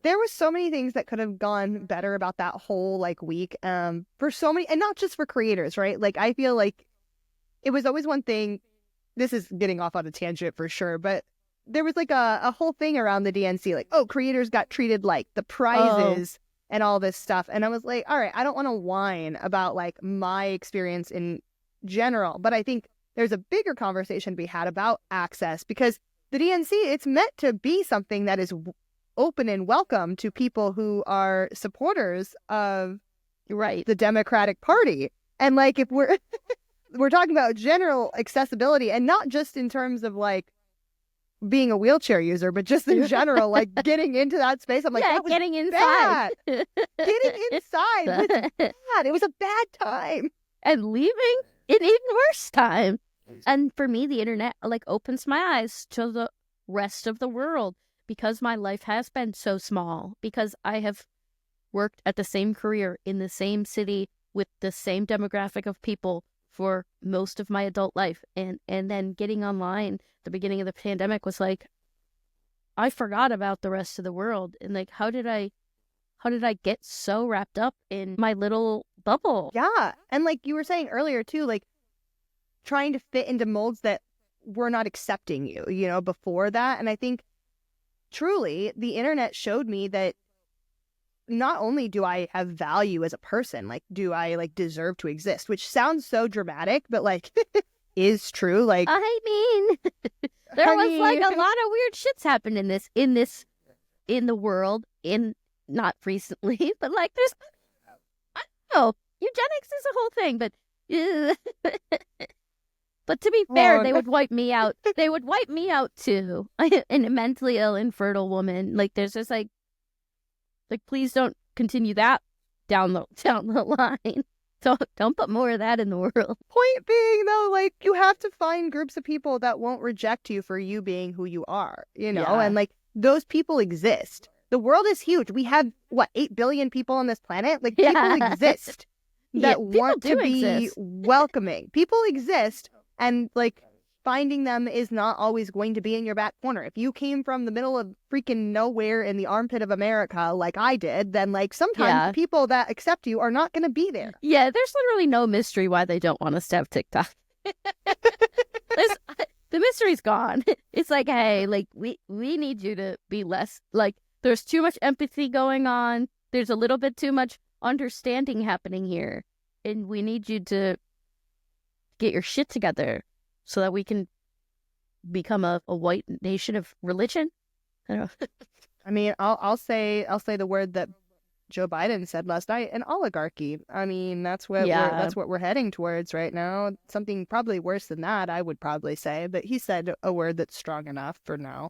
There were so many things that could have gone better about that whole like week, for so many, and not just for creators, right? Like, I feel like it was always one thing. This is getting off on a tangent for sure, but there was like a whole thing around the DNC, like, oh, creators got treated like the prizes. And all this stuff. And I was like, all right, I don't want to whine about like my experience in general, but I think there's a bigger conversation to be had about access, because the DNC, it's meant to be something that is open and welcome to people who are supporters of the Democratic Party. And like, if we're we're talking about general accessibility, and not just in terms of like being a wheelchair user, but just in general, like getting into that space. I'm like, that was getting inside. Bad. Getting inside was bad. It was a bad time. And leaving an even worse time. And for me, the internet like opens my eyes to the rest of the world, because my life has been so small, because I have worked at the same career in the same city with the same demographic of people for most of my adult life. And then getting online the beginning of the pandemic was like, I forgot about the rest of the world. And like, how did I get so wrapped up in my little bubble? Yeah. And like you were saying earlier too, like trying to fit into molds that were not accepting you, before that. And I think truly the internet showed me that not only do I have value as a person, like, do I like deserve to exist, which sounds so dramatic, but like is true. Like, I mean, there was like a lot of weird shits happened in the world, not recently, but like there's, I don't know, eugenics is a whole thing, but but to be fair, they would wipe me out. They would wipe me out too. And a mentally ill, infertile woman. Like, there's just like please don't continue that down the line. Don't put more of that in the world. Point being, though, like, you have to find groups of people that won't reject you for you being who you are, Yeah. And like, those people exist. The world is huge. We have 8 billion people on this planet. Like, people exist that want to be welcoming. People exist, and like, finding them is not always going to be in your back corner. If you came from the middle of freaking nowhere in the armpit of America, like I did, then like sometimes the people that accept you are not going to be there. Yeah, there's literally no mystery why they don't want us to have TikTok. The mystery's gone. It's like, hey, like we need you to be less, like, there's too much empathy going on. There's a little bit too much understanding happening here. And we need you to get your shit together so that we can become a white nation of religion. I don't know. I mean, I'll say the word that Joe Biden said last night: an oligarchy. I mean, that's what we're heading towards right now. Something probably worse than that, I would probably say. But he said a word that's strong enough for now.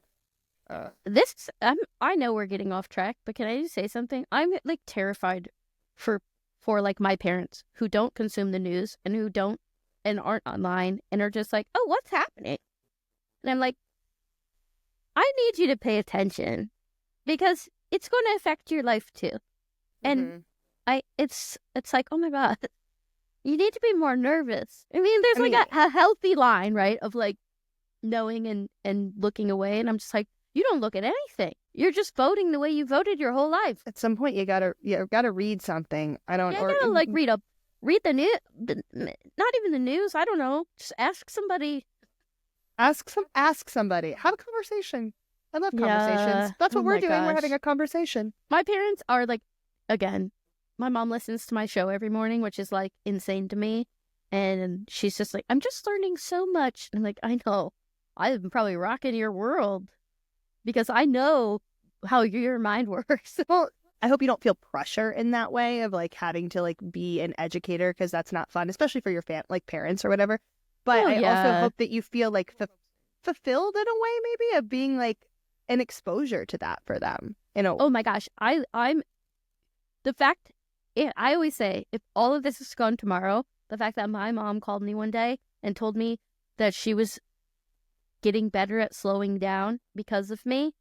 I know we're getting off track, but can I just say something? I'm like terrified for like my parents who don't consume the news and who don't and aren't online and are just like, oh, what's happening? And I'm like, I need you to pay attention because it's going to affect your life too. And it's like, oh my God, you need to be more nervous. I mean, there's a healthy line, right, of like knowing and looking away. And I'm just like, you don't look at anything. You're just voting the way you voted your whole life. At some point, you gotta read something. I don't. Yeah, you gotta like read the news. Not even the news. I don't know. Just ask somebody. Ask somebody. Have a conversation. I love conversations. That's what we're doing. Gosh. We're having a conversation. My parents are like again, my mom listens to my show every morning, which is like insane to me. And she's just like, I'm just learning so much. And I'm like, I know. I'm probably rocking your world because I know how your mind works. Well, I hope you don't feel pressure in that way of like having to like be an educator, because that's not fun, especially for your like parents or whatever. But I also hope that you feel like fulfilled in a way, maybe, of being like an exposure to that for them. Oh my gosh, I'm the fact. I always say, if all of this is gone tomorrow, the fact that my mom called me one day and told me that she was getting better at slowing down because of me,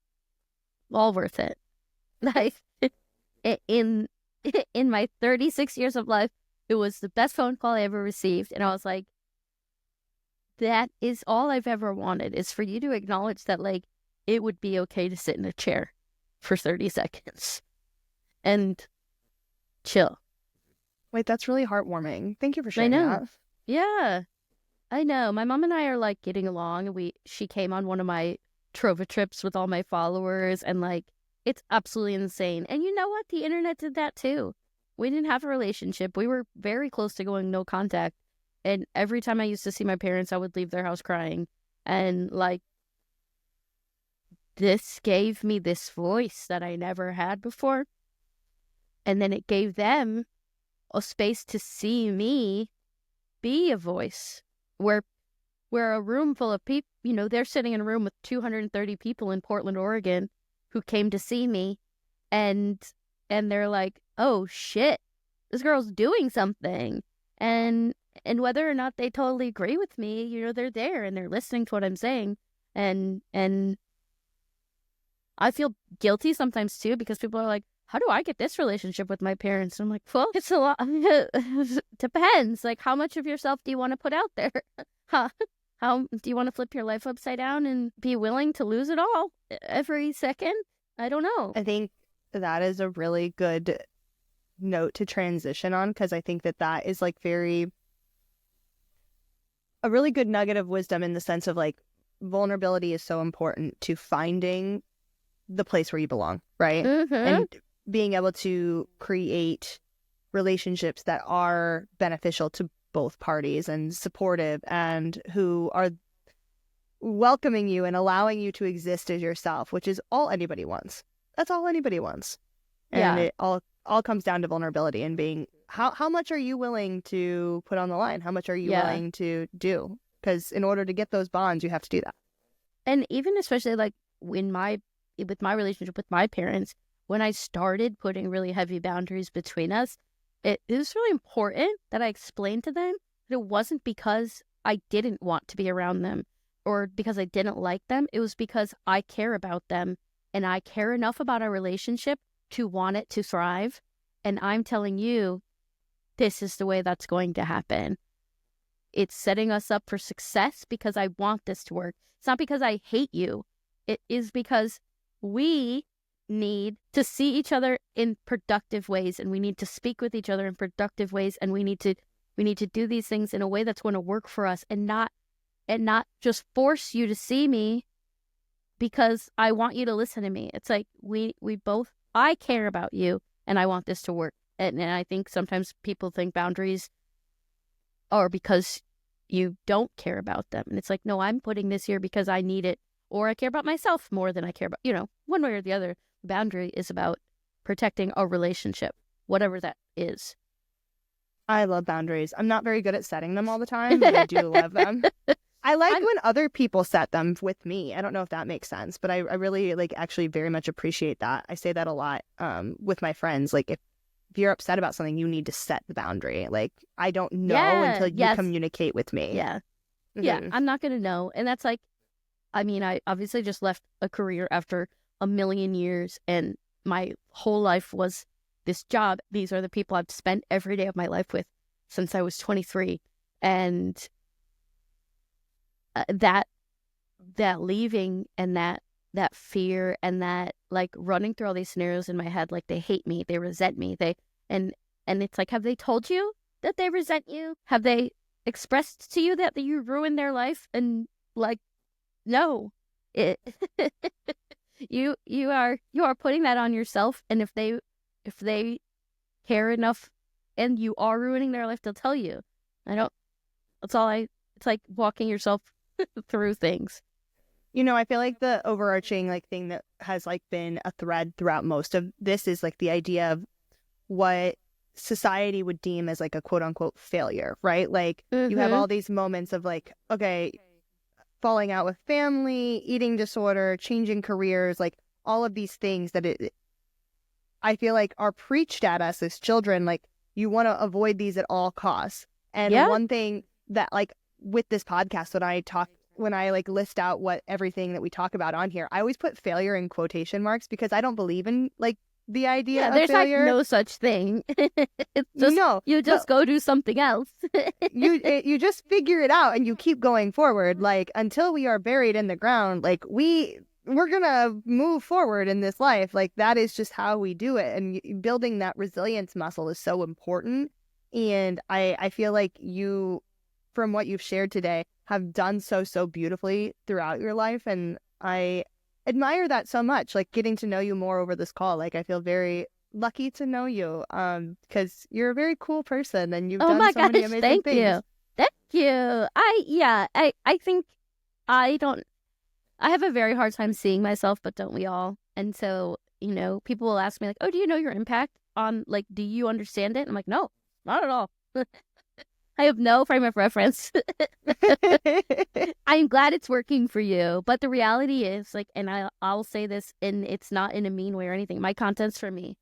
all worth it. Like, in my 36 years of life, it was the best phone call I ever received. And I was like, that is all I've ever wanted, is for you to acknowledge that, like, it would be okay to sit in a chair for 30 seconds and chill. Wait, that's really heartwarming. Thank you for sharing that. Yeah, I know. My mom and I are like getting along. She came on one of my Trova trips with all my followers, and like, it's absolutely insane. And you know what? The internet did that too. We didn't have a relationship. We were very close to going no contact. And every time I used to see my parents, I would leave their house crying. And like, this gave me this voice that I never had before. And then it gave them a space to see me be a voice, where a room full of people, you know, they're sitting in a room with 230 people in Portland, Oregon, who came to see me, and they're like, oh shit, this girl's doing something. And whether or not they totally agree with me, you know, they're there and they're listening to what I'm saying. And I feel guilty sometimes too, because people are like, how do I get this relationship with my parents? And I'm like, well, it's a lot. Depends. Like, how much of yourself do you want to put out there? How do you want to flip your life upside down and be willing to lose it all every second? I don't know. I think that is a really good note to transition on, because I think that is like a really good nugget of wisdom, in the sense of like, vulnerability is so important to finding the place where you belong, right? Mm-hmm. And being able to create relationships that are beneficial to both parties and supportive, and who are welcoming you and allowing you to exist as yourself, which is all anybody wants. That's all anybody wants. And it all comes down to vulnerability and being, how much are you willing to put on the line? How much are you willing to do? Because in order to get those bonds, you have to do that. And even especially like with my relationship with my parents, when I started putting really heavy boundaries between us, it was really important that I explained to them that it wasn't because I didn't want to be around them or because I didn't like them. It was because I care about them, and I care enough about our relationship to want it to thrive. And I'm telling you, this is the way that's going to happen. It's setting us up for success because I want this to work. It's not because I hate you. It is because we need to see each other in productive ways, and we need to speak with each other in productive ways, and we need to do these things in a way that's going to work for us, and not just force you to see me because I want you to listen to me. It's like we both, I care about you and I want this to work. And I think sometimes people think boundaries are because you don't care about them. And it's like, no, I'm putting this here because I need it, or I care about myself more than I care about, you know, one way or the other. Boundary is about protecting a relationship, whatever that is. I love boundaries. I'm not very good at setting them all the time, but I do love them. I like when other people set them with me. I don't know if that makes sense, but I really like actually very much appreciate that. I say that a lot with my friends. Like, if you're upset about something, you need to set the boundary. Like, I don't know until you communicate with me. Yeah. Mm-hmm. Yeah, I'm not going to know. And that's like, I mean, I obviously just left a career after a million years, and my whole life was this job. These are the people I've spent every day of my life with since I was 23. And that leaving, and that fear, and that like running through all these scenarios in my head, like they hate me, they resent me, and it's like, have they told you that they resent you? Have they expressed to you that you ruined their life? And like, no, you are putting that on yourself. And if they care enough and you are ruining their life, they'll tell you. It's like walking yourself through things. I feel like the overarching like thing that has like been a thread throughout most of this is like the idea of what society would deem as like a quote unquote failure, right? Like you have all these moments of like, okay, falling out with family, eating disorder, changing careers, like all of these things that I feel like are preached at us as children. Like you want to avoid these at all costs. And one thing that like with this podcast, when I like list out what everything that we talk about on here, I always put failure in quotation marks because I don't believe in like the idea of there's failure. Like no such thing. It's just, you just go do something else. you just figure it out and you keep going forward. Like until we are buried in the ground, like we're gonna move forward in this life. Like that is just how we do it. And building that resilience muscle is so important. And I feel like you, from what you've shared today, have done so beautifully throughout your life. And I admire that so much, like getting to know you more over this call. Like I feel very lucky to know you because you're a very cool person and you've done so many amazing things. Thank you. I think I have a very hard time seeing myself, but don't we all? And so, people will ask me like, oh, do you know your impact on, like, do you understand it? I'm like, no, not at all. I have no frame of reference. I'm glad it's working for you. But the reality is, like, and I'll say this, and it's not in a mean way or anything. My content's for me.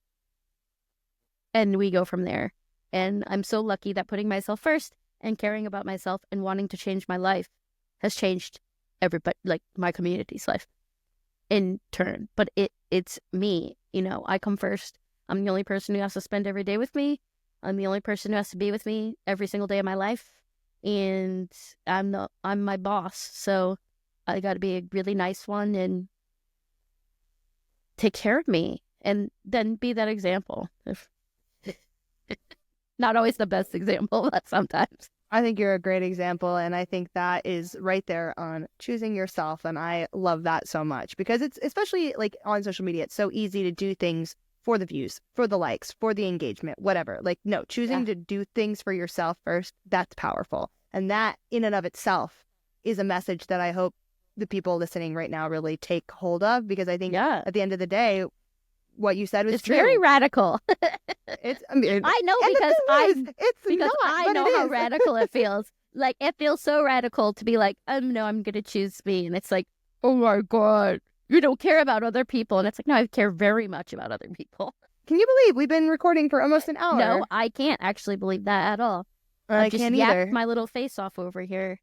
And we go from there. And I'm so lucky that putting myself first and caring about myself and wanting to change my life has changed everybody, like my community's life in turn. But it's me. I come first. I'm the only person who has to spend every day with me. I'm the only person who has to be with me every single day of my life, and I'm my boss. So I got to be a really nice one and take care of me, and then be that example. Not always the best example, but sometimes. I think you're a great example, and I think that is right there on choosing yourself, and I love that so much because it's, especially like on social media, it's so easy to do things for the views, for the likes, for the engagement, whatever. Like, no, choosing to do things for yourself first, that's powerful. And that in and of itself is a message that I hope the people listening right now really take hold of, because I think at the end of the day, what you said was true. Very radical. I know because I know how radical it feels. Like, it feels so radical to be like, no, I'm going to choose me. And it's like, oh my God. You don't care about other people. And it's like, no, I care very much about other people. Can you believe we've been recording for almost an hour? No, I can't actually believe that at all. I can't either. My little face off over here.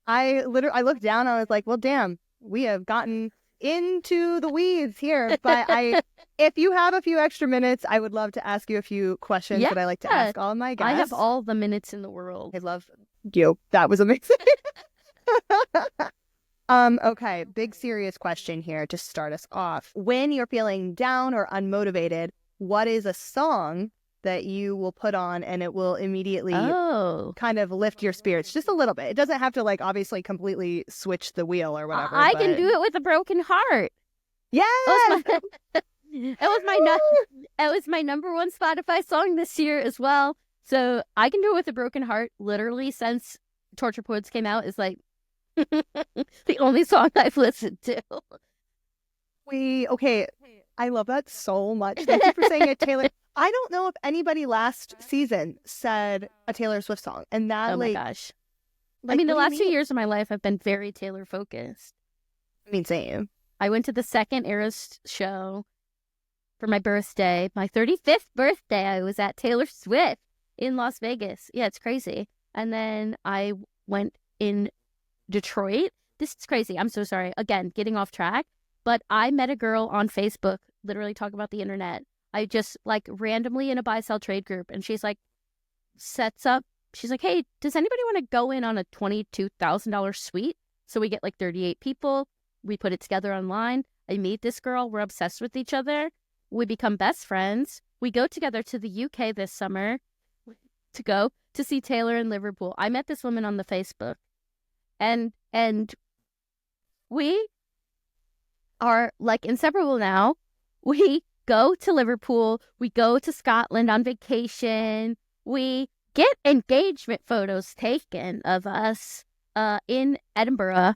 I looked down. I was like, well, damn, we have gotten into the weeds here. But if you have a few extra minutes, I would love to ask you a few questions that I like to ask all of my guests. I have all the minutes in the world. I love you. That was amazing. Okay, big serious question here to start us off. When you're feeling down or unmotivated, what is a song that you will put on and it will immediately kind of lift your spirits just a little bit? It doesn't have to like obviously completely switch the wheel or whatever. I can do it with a broken heart. Yes! It was my number one Spotify song this year as well. So I can do it with a broken heart. Literally since Torture Poets came out is like the only song I've listened to. Okay, I love that so much. Thank you for saying it, Taylor. I don't know if anybody last season said a Taylor Swift song, and that my gosh. Like, the last 2 years of my life have been very Taylor focused. I mean, same. I went to the second Eras show for my birthday. My 35th birthday, I was at Taylor Swift in Las Vegas. Yeah, it's crazy. And then I went in Detroit. This is crazy. I'm so sorry. Again, getting off track. But I met a girl on Facebook, literally talk about the internet. I just like randomly in a buy-sell trade group. And she's like, she's like, hey, does anybody want to go in on a $22,000 suite? So we get like 38 people. We put it together online. I meet this girl. We're obsessed with each other. We become best friends. We go together to the UK this summer to go to see Taylor in Liverpool. I met this woman on the Facebook. And we are like inseparable now. We go to Liverpool. We go to Scotland on vacation. We get engagement photos taken of us in Edinburgh.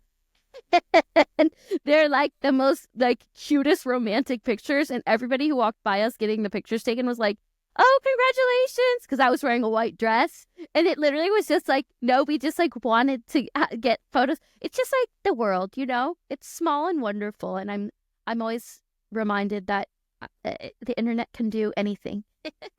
And they're like the most like cutest romantic pictures, and everybody who walked by us getting the pictures taken was like, oh, congratulations, because I was wearing a white dress. And it literally was just like, no, we just like wanted to get photos. It's just like the world, you know, it's small and wonderful, and I'm always reminded that the internet can do anything.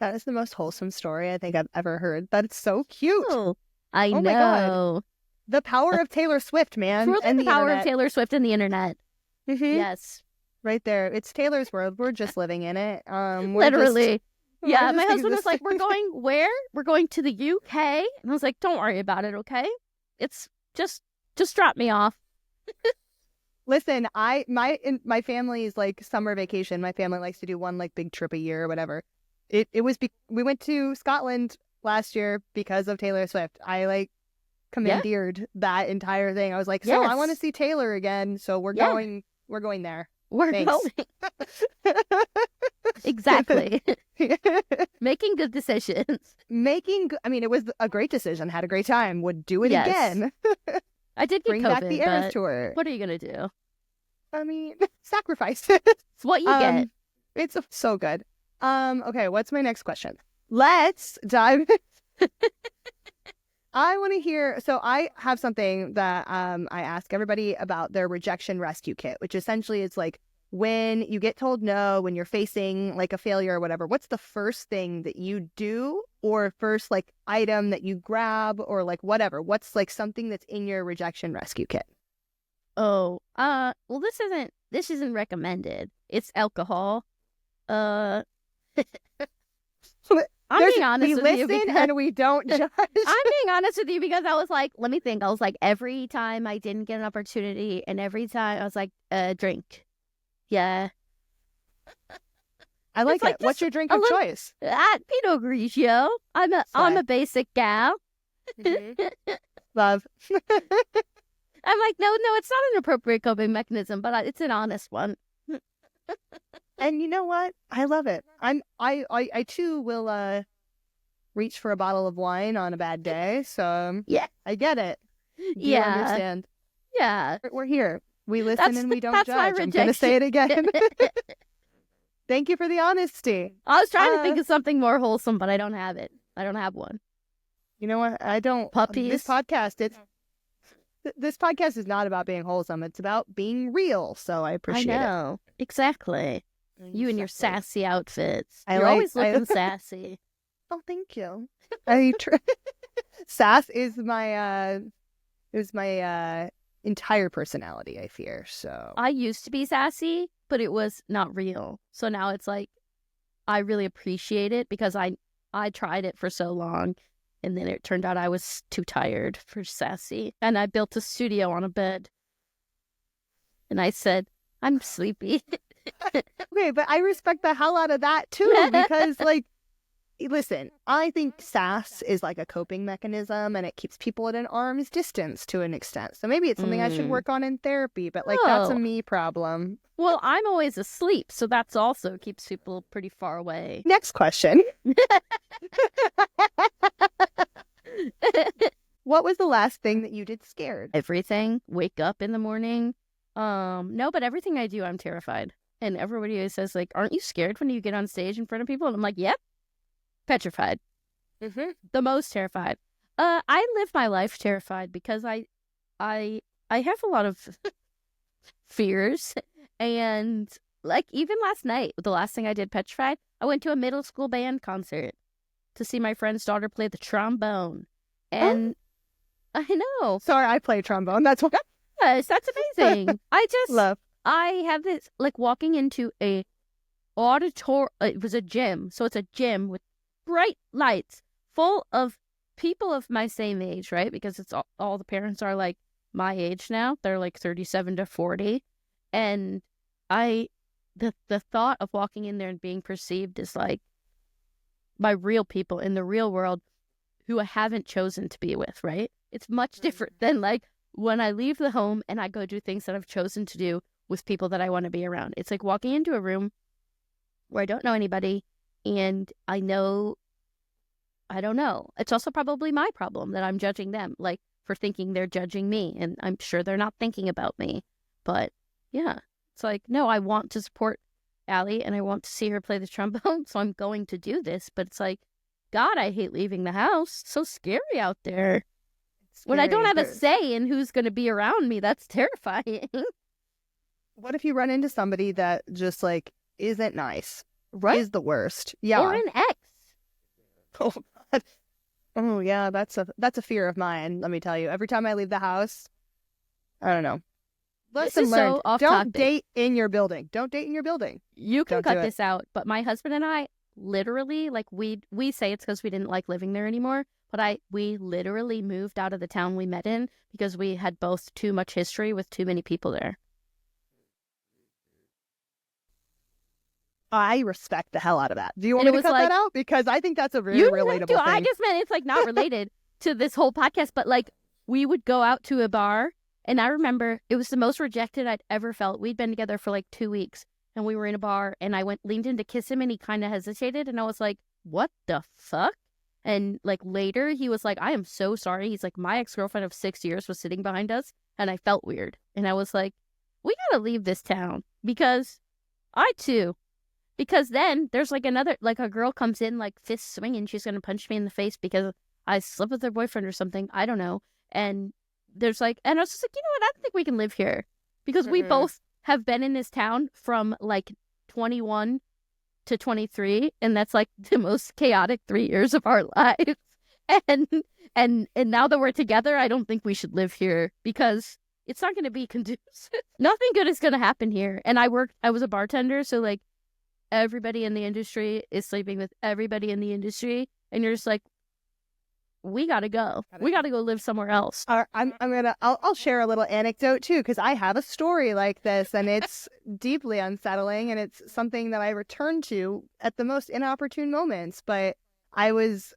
That is the most wholesome story I think I've ever heard. That's so cute. Oh, I Oh know. my God. The power of Taylor Swift, man. Truly And the power of Taylor Swift and the internet. Mhm. Yes. Right there. It's Taylor's world. We're just living in it. Literally. Yeah, my husband was existing. like, we're going where? We're going to the UK. And I was like, don't worry about it, okay? It's just drop me off. Listen, my family's like summer vacation. My family likes to do one like big trip a year or whatever. We went to Scotland last year because of Taylor Swift. I like commandeered that entire thing. I was like, so I want to Yes. see Taylor again. So we're Yeah. going there. We're Thanks. going. Exactly. Making good decisions. I mean, it was a great decision. Had a great time. Would do it Yes. again. I did get Bring COVID, back the Eras but tour. what are you going to do? I mean, sacrifice. It's what you get. It's so good. Okay, what's my next question? Let's dive. I want to hear. So I have something that I ask everybody about their rejection rescue kit, which essentially is like when you get told no, when you're facing like a failure or whatever. What's the first thing that you do, or first like item that you grab, or like whatever? What's like something that's in your rejection rescue kit? Oh, well, this isn't recommended. It's alcohol. I'm being honest we with listen you because and we don't judge. I'm being honest with you because I was like, let me think. I was like, every time I didn't get an opportunity, and every time I was like, drink. Yeah. I like It's like it. What's just your drink a of little- choice? Pinot Grigio. I'm Slay. a basic gal. Love. I'm like, no, it's not an appropriate coping mechanism, but it's an honest one. And you know what? I love it. I too will reach for a bottle of wine on a bad day. So Yeah. I get it. Do you Yeah. understand? Yeah. We're here. We listen That's- and we don't that's my judge. I'm gonna say it again. Thank you for the honesty. I was trying to think of something more wholesome, but I don't have it. I don't have one. You know what? I don't. Puppies. This podcast is not about being wholesome. It's about being real. So I appreciate I know. Exactly. it. You and your Exactly. sassy outfits. I You're like- always I- looking sassy. Oh, thank you. Sass is my entire personality, I fear. So I used to be sassy, but it was not real. So now it's like I really appreciate it because I tried it for so long, and then it turned out I was too tired for sassy. And I built a studio on a bed. And I said, I'm sleepy. okay, but I respect the hell out of that too, because like, listen, I think sass is like a coping mechanism, and it keeps people at an arm's distance to an extent. So maybe it's something I should work on in therapy, but like that's a Oh. me problem. Well, I'm always asleep, so that's also keeps people pretty far away. Next question. What was the last thing that you did scared? Everything. Wake up in the morning. No, but everything I do, I'm terrified. And everybody always says, like, aren't you scared when you get on stage in front of people? And I'm like, yep. Petrified. Mm-hmm. The most terrified. I live my life terrified because I have a lot of fears. And like even last night, the last thing I did petrified, I went to a middle school band concert to see my friend's daughter play the trombone. And I know. Sorry, I play trombone. That's what Yes, that's amazing. love. I have this, like, walking into a it was a gym. So it's a gym with bright lights full of people of my same age, right? Because it's all the parents are like my age now. They're like 37 to 40. And the thought of walking in there and being perceived as like by real people in the real world who I haven't chosen to be with, right? It's much different than like when I leave the home and I go do things that I've chosen to do with people that I want to be around. It's like walking into a room where I don't know anybody, and I don't know. It's also probably my problem that I'm judging them, like, for thinking they're judging me, and I'm sure they're not thinking about me. But yeah, it's like, no, I want to support Allie, and I want to see her play the trombone, so I'm going to do this. But it's like, God, I hate leaving the house. So scary out there. When I don't have a say in who's going to be around me, that's terrifying. What if you run into somebody that just, like, isn't nice? Right? Is the worst. Yeah. Or an ex. Oh, God. Oh, yeah, that's a fear of mine, let me tell you. Every time I leave the house, I don't know. Lesson learned. So off Don't topic. date in your building. Don't date in your building. You can Don't cut do it. this out, but my husband and I literally, like, we say it's because we didn't like living there anymore, but we literally moved out of the town we met in because we had both too much history with too many people there. I respect the hell out of that. Do you want And me it to was cut like, that out? Because I think that's a really You don't have relatable to. thing. I just meant it's, like, not related to this whole podcast, but, like, we would go out to a bar, and I remember it was the most rejected I'd ever felt. We'd been together for like 2 weeks, and we were in a bar, and I leaned in to kiss him, and he kind of hesitated, and I was like, what the fuck? And, like, later he was like, I am so sorry. He's like, my ex-girlfriend of 6 years was sitting behind us, and I felt weird. And I was like, we gotta leave this town, because then there's, like, another, like, a girl comes in, like, fist swinging, she's gonna punch me in the face because I slept with her boyfriend or something. I don't know. And there's, like, and I was just like, you know what? I don't think we can live here, because we both have been in this town from, like, 21 to 23, and that's, like, the most chaotic 3 years of our lives. And now that we're together, I don't think we should live here, because it's not going to be conducive. Nothing good is going to happen here. And I was a bartender, so, like, everybody in the industry is sleeping with everybody in the industry, and you're just like, we gotta go. We gotta go live somewhere else. I'll share a little anecdote too, because I have a story like this, and it's deeply unsettling, and it's something that I return to at the most inopportune moments. But I was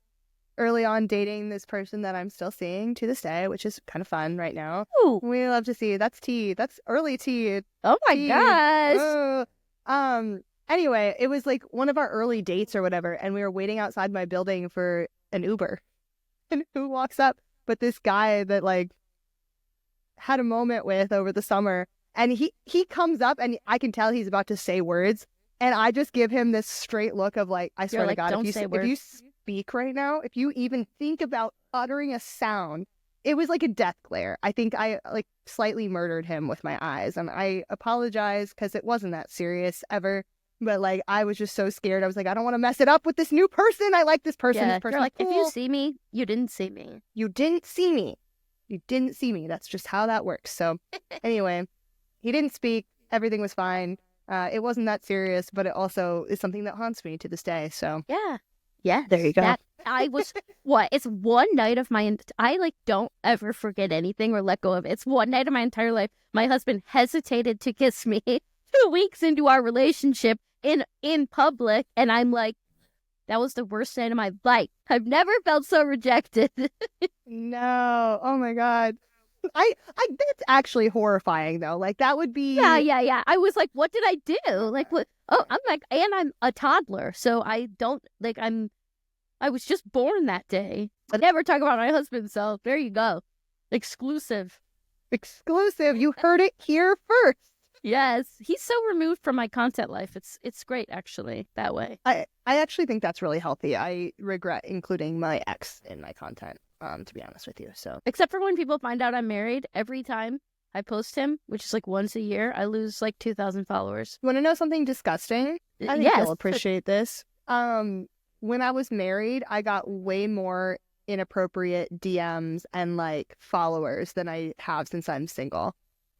early on dating this person that I'm still seeing to this day, which is kind of fun right now. Ooh. We love to see. That's tea. That's early tea. Oh my Tea. gosh. Anyway, it was like one of our early dates or whatever, and we were waiting outside my building for an Uber. And who walks up but this guy that, like, had a moment with over the summer, and he comes up, and I can tell he's about to say words, and I just give him this straight look of, like, I swear to God, if you speak right now, if you even think about uttering a sound, it was like a death glare. I think I, like, slightly murdered him with my eyes, and I apologize because it wasn't that serious ever. But, like, I was just so scared. I was like, I don't want to mess it up with this new person. I like this person. Yeah, this person, you're like, cool. if you see me, you didn't see me. You didn't see me. You didn't see me. That's just how that works. So, anyway, he didn't speak. Everything was fine. It wasn't that serious, but it also is something that haunts me to this day. So, yeah. There you go. It's one night of I, like, don't ever forget anything or let go of it. It's one night of my entire life. My husband hesitated to kiss me 2 weeks into our relationship in public, and I'm like, that was the worst night of my life. I've never felt so rejected. No. Oh my God. I that's actually horrifying though. Like, that would be Yeah. I was like, what did I do? Like, what? Oh, I'm like, and I'm a toddler, so I don't, like, I was just born that day. I never talk about my husband, so there you go. Exclusive. You heard it here first. Yes, he's so removed from my content life. It's great, actually, that way. I actually think that's really healthy. I regret including my ex in my content, to be honest with you. So, except for when people find out I'm married, every time I post him, which is like once a year, I lose like 2,000 followers. You want to know something disgusting? I think you'll appreciate this. When I was married, I got way more inappropriate DMs and, like, followers than I have since I'm single.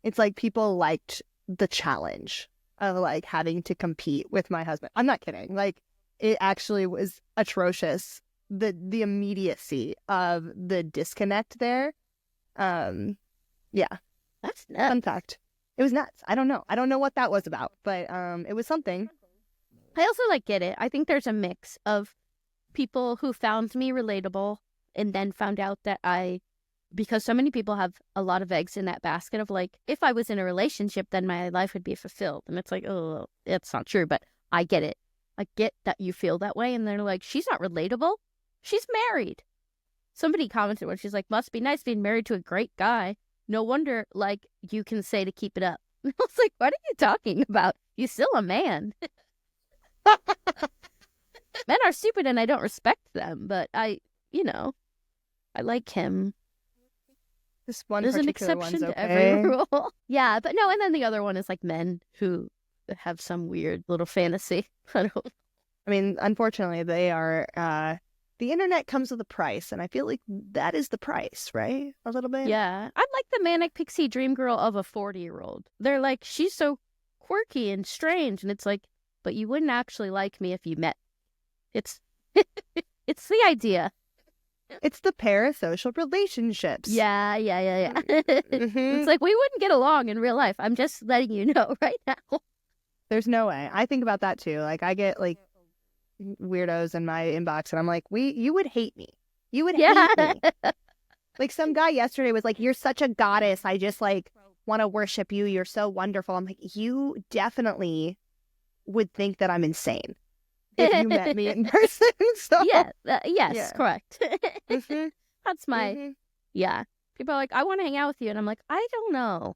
It's like people liked the challenge of, like, having to compete with my husband. I'm not kidding. Like, it actually was atrocious. The immediacy of the disconnect there. Yeah. That's nuts. Fun fact. It was nuts. I don't know what that was about, but it was something. I also, like, get it. I think there's a mix of people who found me relatable and then found out that because so many people have a lot of eggs in that basket of, like, if I was in a relationship, then my life would be fulfilled. And it's like, oh, it's not true, but I get it. I get that you feel that way. And they're like, she's not relatable. She's married. Somebody commented when she's like, must be nice being married to a great guy. No wonder, like, you can say to keep it up. I was like, what are you talking about? You're still a man. Men are stupid and I don't respect them, but I like him. This one There's an particular exception one's to okay. every rule. Yeah, but no, and then the other one is like men who have some weird little fantasy. I mean, unfortunately, they are, the internet comes with a price, and I feel like that is the price, right? A little bit? Yeah. I'm like the manic pixie dream girl of a 40-year-old. They're like, she's so quirky and strange, and it's like, but you wouldn't actually like me if you met. It's it's the idea. It's the parasocial relationships. Yeah. Mm-hmm. It's like, we wouldn't get along in real life. I'm just letting you know right now. There's no way. I think about that too. Like, I get like weirdos in my inbox, and I'm like, you would hate me. You would hate me. Like, some guy yesterday was like, you're such a goddess. I just like want to worship you. You're so wonderful. I'm like, you definitely would think that I'm insane if you met me in person. So Yes, yeah. Correct. Mm-hmm. That's my, Mm-hmm. yeah. People are like, I want to hang out with you. And I'm like, I don't know.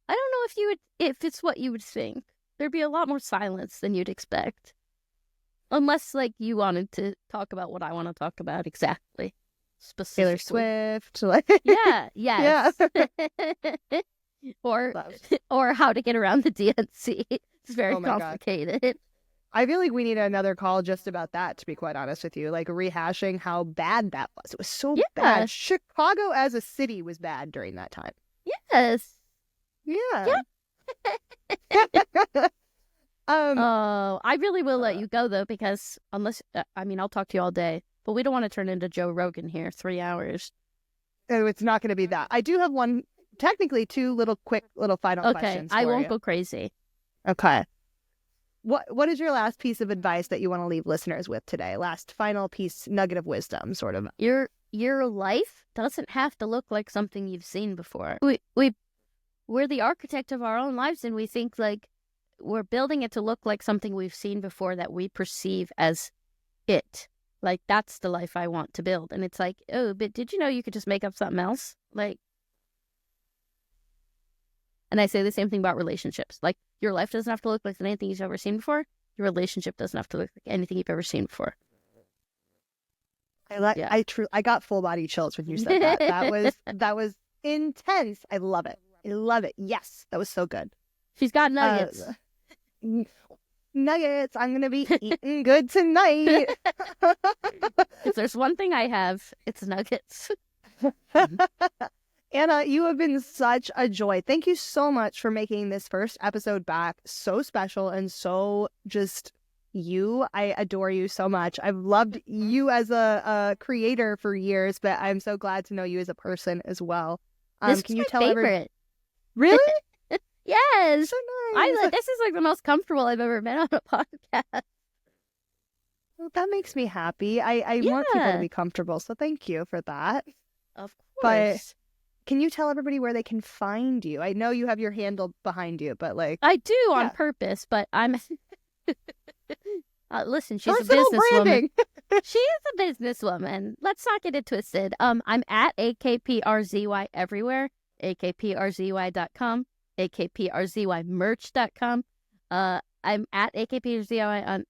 I don't know if it's what you would think. There'd be a lot more silence than you'd expect. Unless, like, you wanted to talk about what I want to talk about exactly. Taylor Specifically. Swift. Like, Yeah, yes. Yeah. or how to get around the DNC. It's very Oh my God. complicated. I feel like we need another call just about that, to be quite honest with you. Like, rehashing how bad that was. It was so bad. Chicago as a city was bad during that time. Yes. Yeah. I really will let you go, though, because unless, I'll talk to you all day, but we don't want to turn into Joe Rogan here, 3 hours. Oh, it's not going to be that. I do have technically two quick final questions. Okay, I won't you. go crazy. Okay. What is your last piece of advice that you want to leave listeners with today? Last final piece, nugget of wisdom, sort of. Your life doesn't have to look like something you've seen before. We're the architect of our own lives, and we think like we're building it to look like something we've seen before that we perceive as it. Like, that's the life I want to build. And it's like, oh, but did you know you could just make up something else? Like, and I say the same thing about relationships. Like, your life doesn't have to look like anything you've ever seen before. Your relationship doesn't have to look like anything you've ever seen before. I got full body chills when you said that. That was intense. I love it. Yes, that was so good. She's got nuggets. Nuggets. I'm gonna be eating good tonight. If there's one thing I have, it's nuggets. Anna, you have been such a joy. Thank you so much for making this first episode back so special and so just you. I adore you so much. I've loved you as a creator for years, but I'm so glad to know you as a person as well. This can is you my tell favorite. Really? Yes. So nice. This is like the most comfortable I've ever been on a podcast. Well, that makes me happy. I want people to be comfortable, so thank you for that. Of course. But can you tell everybody where they can find you? I know you have your handle behind you, but like... I do on purpose, but I'm... listen, she's Personal a businesswoman. branding. She is a businesswoman. Let's not get it twisted. I'm at AKPRZY everywhere. AKPRZY.com. AKPRZYmerch.com. I'm at AKPRZY on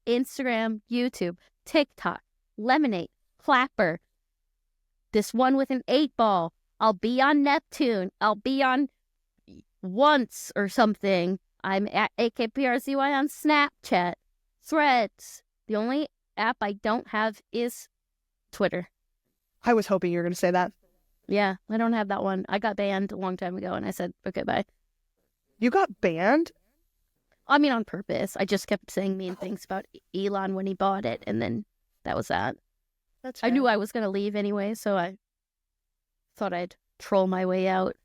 Instagram, YouTube, TikTok, Lemonade, Clapper. This one with an 8-ball. I'll be on Neptune. I'll be on Once or something. I'm at AKPRZY on Snapchat, Threads. The only app I don't have is Twitter. I was hoping you were going to say that. Yeah, I don't have that one. I got banned a long time ago, and I said, okay, bye. You got banned? I mean, on purpose. I just kept saying mean things about Elon when he bought it, and then that was that. That's fair. I knew I was going to leave anyway, so I thought I'd troll my way out.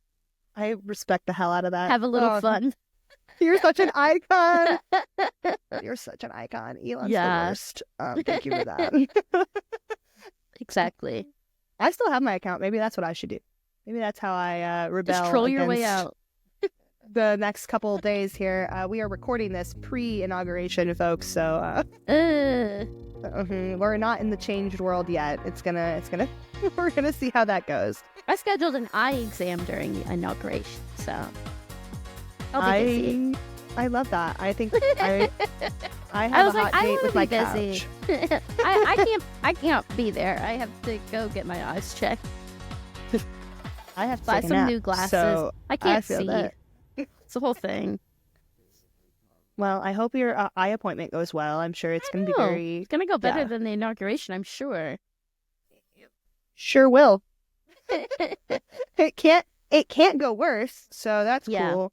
I respect the hell out of that. Have a little fun. You're such an icon. You're such an icon. Elon's the worst. Thank you for that. Exactly. I still have my account. Maybe that's what I should do. Maybe that's how I rebel. Just troll your way out. the next couple of days here. We are recording this pre-inauguration, folks, so we're not in the changed world yet. We're gonna see how that goes. I scheduled an eye exam during the inauguration, so I'll be busy. I love that. I think I have a hot date with my busy. couch. I can't be there. I have to go get my eyes checked. I have to buy take a some nap, new glasses. so I can't feel see. that. It's the whole thing. Well, I hope your eye appointment goes well. I'm sure it's going to be It's gonna go better than the inauguration, I'm sure. Sure will. It can't go worse, so that's cool.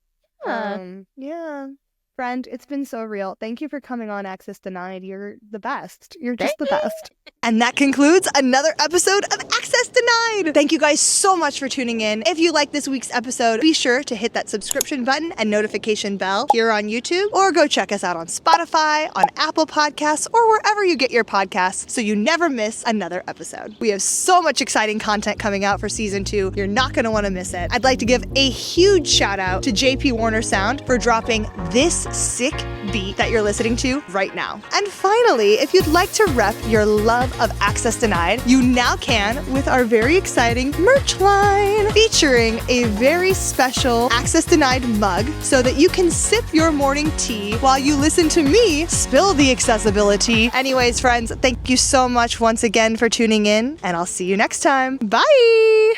Yeah. Friend, it's been so real. Thank you for coming on Access Denied. You're the best. You're just the best. And that concludes another episode of Access Denied. Thank you guys so much for tuning in. If you like this week's episode, be sure to hit that subscription button and notification bell here on YouTube, or go check us out on Spotify, on Apple Podcasts, or wherever you get your podcasts so you never miss another episode. We have so much exciting content coming out for season 2. You're not going to want to miss it. I'd like to give a huge shout out to JP Warner Sound for dropping this sick beat that you're listening to right now. And finally, if you'd like to rep your love of Access Denied, you now can with our very exciting merch line, featuring a very special Access Denied mug so that you can sip your morning tea while you listen to me spill the accessibility. Anyways, friends, thank you so much once again for tuning in, and I'll see you next time. Bye!